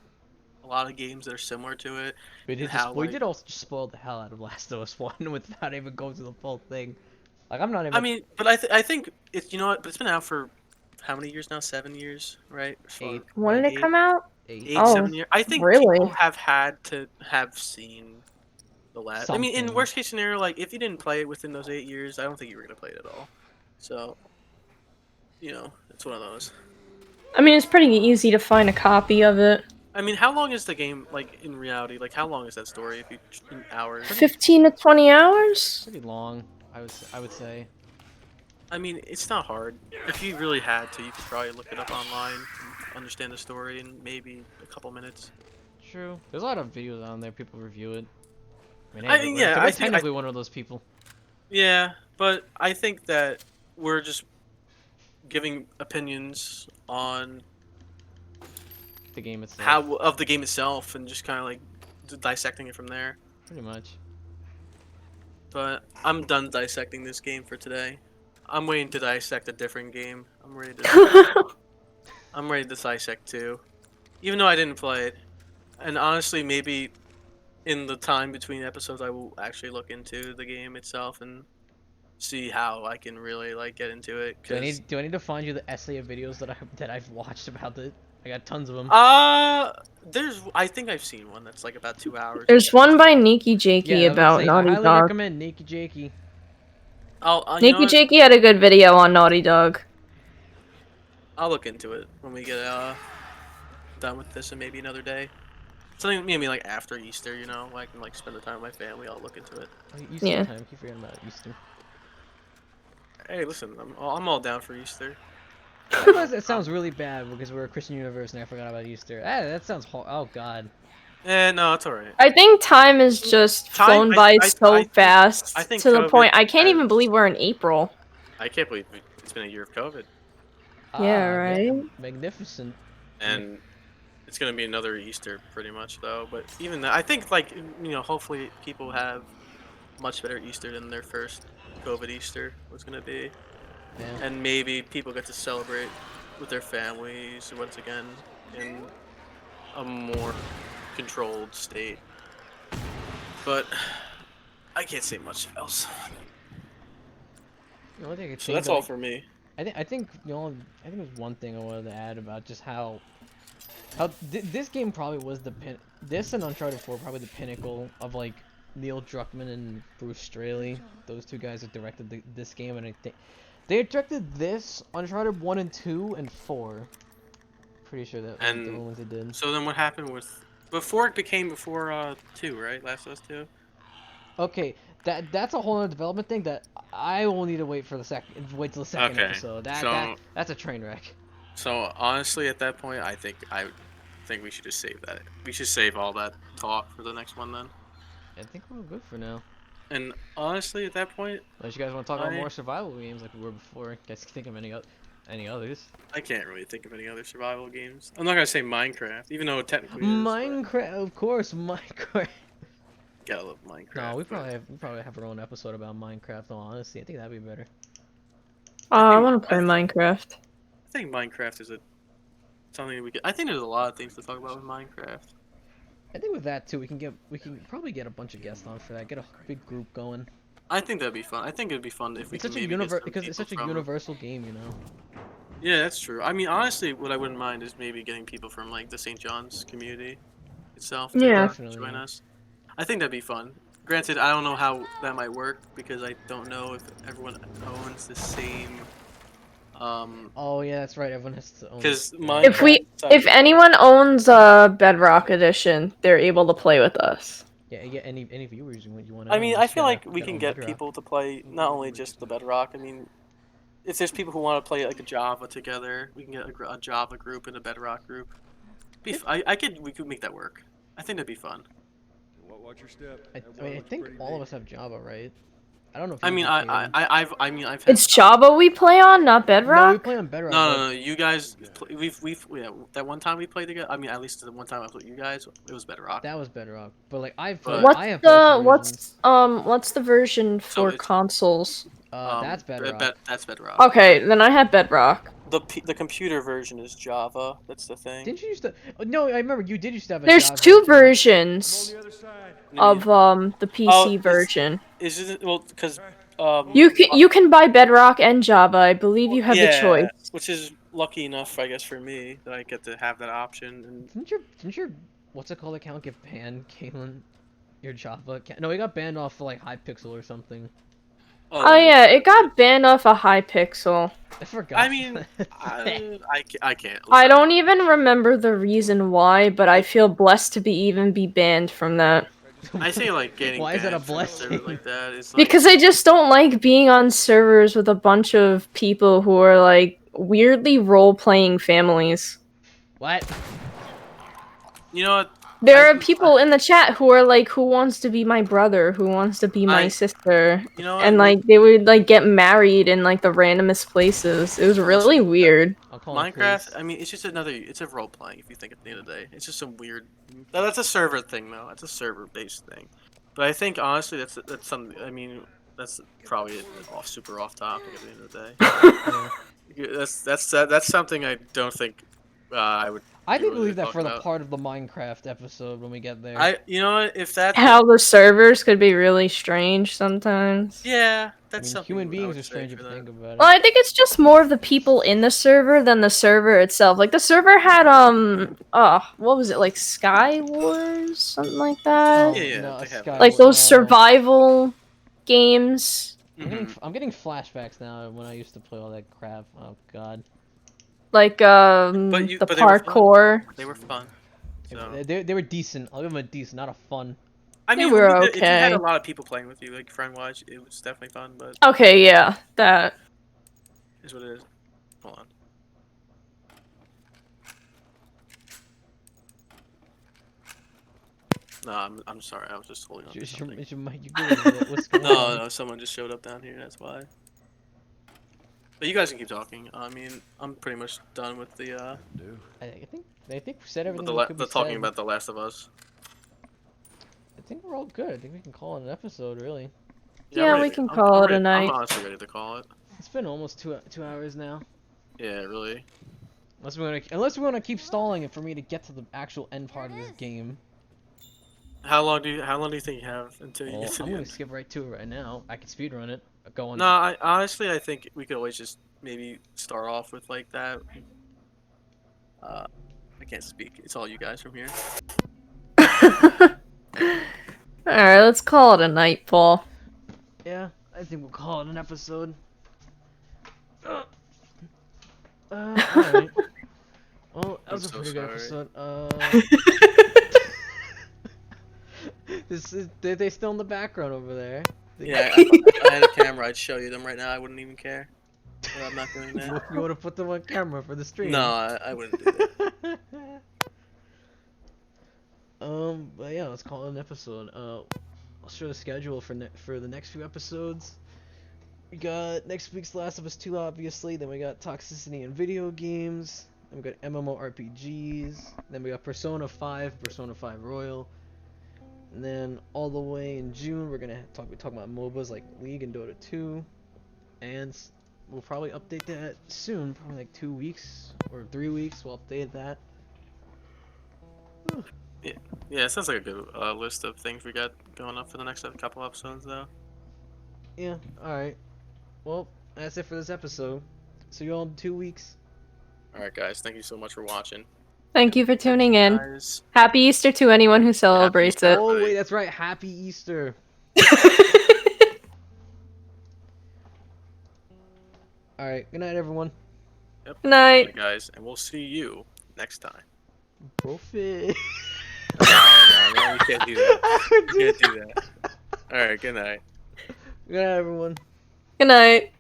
a lot of games that are similar to it, and how We like. did also just spoil the hell out of Last of Us 1 without even going through the full thing. Like, I'm not I even mean, but I think it's, you know what? But it's been out for how many years now? 7 years, right? Or 8, When did like it come out? 8 eight, Oh, 7 years. I think really? people have had to have seen the last. I mean, in something. worst case scenario, like if you didn't play it within those 8 years, I don't think you were gonna play it at all. So, it's one of those. I mean, it's pretty easy to find a copy of it. I mean, how long is the game like in reality? Like, how long is that story? If you in hours? 15 to 20 hours? Pretty long, I would say. I mean, it's not hard. If you really had to, you could probably look it up online, and understand the story in maybe a couple minutes. True. There's a lot of videos on there. People review it. I mean, I hey, mean, we're, yeah, we're I think technically one of those people. yeah, but I think that we're just giving opinions on The game itself. how of the game itself and just kind of like dissecting it from there. Pretty much. But I'm done dissecting this game for today. I'm waiting to dissect a different game. I'm ready to dissect two, even though I didn't play it. And honestly, maybe in the time between episodes, I will actually look into the game itself and see how I can really like get into it. Cause Do I need to find you the essay of videos that I've watched about it? I got tons of them. I think I've seen one that's like about 2 hours. There's one by Nikki Jakey Yeah, I was about to about say, I Naughty highly Dog. recommend Nakey Jakey. You know Nikki what? Jakey had a good video on Naughty Dog. I'll look into it when we get done with this and maybe another day. Something maybe like after Easter, I can like spend the time with my family. I'll look into it. Oh, Easter Yeah. time. Keep forgetting about Easter. Hey, listen, I'm all down for Easter. I realize that sounds really bad because we're a Christian universe and I forgot about Easter. That sounds oh god. No, it's alright. I think time has just flown by so fast I think to the COVID point I can't has- even believe we're in April. I can't believe it's been a year of COVID, Yeah, right? Magnificent. and it's gonna be another Easter pretty much though. But even that, I think like hopefully people have much better Easter than their first COVID Easter was gonna be. Yeah. And maybe people get to celebrate with their families once again in a more controlled state. But I can't say much else. You know, I think So that's all for me. I think there's one thing I wanted to add about just how this game probably was this and Uncharted 4 probably the pinnacle of like Neil Druckmann and Bruce Straley. Those two guys that directed this game, and I think they directed this, Uncharted 1 and 2 and 4. Pretty sure that was the only ones they did. So then what happened with before 2, right? Last of Us 2. Okay, that's a whole other development thing that I will need to wait till the second episode. That's a train wreck. So honestly, at that point, I think we should just save that. We should save all that talk for the next one then. I think we're good for now. And honestly, at that point, Unless you guys want to talk about more survival games like we were before. Guys, can think of any others? I can't really think of any other survival games. I'm not gonna say Minecraft, even though it technically is. Minecraft, of course, Minecraft. Gotta love Minecraft. No, we probably have our own episode about Minecraft. Though, honestly, I think that'd be better. I want to play Minecraft. I think Minecraft is something we could. I think there's a lot of things to talk about with Minecraft. I think with that too, we can probably get a bunch of guests on for that. Get a big group going. I think that'd be fun. I think it'd be fun if we It's such could a maybe get some because it's such a people from- universal game, you know. Yeah, that's true. I mean, honestly, what I wouldn't mind is maybe getting people from like the St. John's community itself to Yeah. join us. I think that'd be fun. Granted, I don't know how that might work because I don't know if everyone owns the same. Oh yeah, that's right. Everyone has to own. Because If anyone owns Bedrock Edition, they're able to play with us. Yeah, any viewers you want to. I mean, I feel like we can get people to play not only just the Bedrock. I mean, if there's people who want to play like a Java together, we can get a Java group and a Bedrock group. We could make that work. I think that'd be fun. Watch your step. I mean, I think all of us have Java, right? I don't know if I you mean, do, Caleb. I've had It's Java we play on, not No, we Bedrock? play on Bedrock. No. You guys, that one time we played together. I mean, at least the one time I played with you guys, it was Bedrock. That was Bedrock, but like I have But- both versions. What's the version for it's- consoles? That's Bedrock. That's Bedrock. Okay, then I have Bedrock. The computer version is Java. That's the thing. Didn't you used to? Oh, no, I remember you did used to have. There's Java two version. versions other side. of the PC version. Is it well because You can buy Bedrock and Java. I believe you have the choice. which is lucky enough, I guess, for me that I get to have that option. And Didn't your what's it called account get banned, Caitlin? Your Java account? No, it got banned off for like Hypixel or something. Oh yeah, it got banned off a Hypixel. I forgot. I mean, I can't. I don't even remember the reason why, but I feel blessed to be banned from that. I say like getting. Why is that a banned from server blessing? like that? Is like, Because I just don't like being on servers with a bunch of people who are like weirdly role-playing families. What? you know what? There are people in the chat who are like, who wants to be my brother, who wants to be my I- sister, You know what? and like they would like get married in like the randomest places. It was really weird. I'll call it Minecraft. quits. I mean, it's just it's a role playing. If you think at the end of the day, it's just some weird. No, that's a server thing though. That's a server based thing. But I think honestly, that's something. I mean, that's probably super off topic at the end of the day. That's something I don't think I would. I be think really leave that for talking the about. part of the Minecraft episode when we get there. You know what? If that. How the servers could be really strange sometimes. Yeah, I that's mean, something. human I beings would are say strange if for you that. think about it. Well, I think it's just more of the people in the server than the server itself. Like the server had what was it, like Sky Wars, something like that? Yeah, no, they have Sky that. Like those Wars, survival games. Mhm. I'm getting flashbacks now when I used to play all that crap. Oh god. Like But the they were fun. parkour. They were fun. So. They were decent. I'll give them a decent, not a fun. I They mean, were if you had okay. a lot of people playing with you, like friend-wise, it was definitely fun. But Okay, yeah, that. is what it is. Hold on. No, I'm sorry. I was just holding on to something. Is your mic good? What's going on? No, someone just showed up down here. That's why. But you guys can keep talking. I mean, I'm pretty much done with the I think we said everything. with that could be talking said. about The Last of Us. I think we're all good. I think we can call it an episode, really. Yeah, I'm we ready. can I'm call it a ready. night. I'm honestly ready to call it. It's been almost two hours now. Yeah, really. Unless we want to keep stalling it for me to get to the actual end part of this game. How long do you think you have until you Well, get to I'm the gonna end? skip right to it right now. I can speedrun it. Go on. No, honestly, I think we could always just maybe start off with like that. I can't speak. It's all you guys from here. Alright, let's call it a night, Paul. Yeah, I think we'll call it an episode. Alright. Well, that was a so pretty good sorry. episode. They still in the background over there. Yeah, if I had a camera, I'd show you them right now. I wouldn't even care. But I'm not doing that. You want to put them on camera for the stream? No, I wouldn't do that. But yeah, let's call it an episode. I'll show the schedule for the next few episodes. We got next week's Last of Us 2, obviously. Then we got toxicity in video games. Then we got MMORPGs. Then we got Persona 5, Persona 5 Royal. And then all the way in June, we're gonna talk about MOBAs like League and Dota 2. And we'll probably update that soon, probably like 2 weeks or 3 weeks. We'll update that. Yeah, it sounds like a good list of things we got going up for the next couple episodes, though. Yeah, alright. Well, that's it for this episode. See you all in 2 weeks. Alright, guys, thank you so much for watching. Thank you for tuning in. Guys, Happy Easter to anyone who celebrates Easter. it. Oh, wait, that's right. Happy Easter. Alright, good night, everyone. yep. Night. Bye, guys, and we'll see you next time. Profit. No, you can't do that. You can't do that. Alright, good night. Good night, everyone. Good night.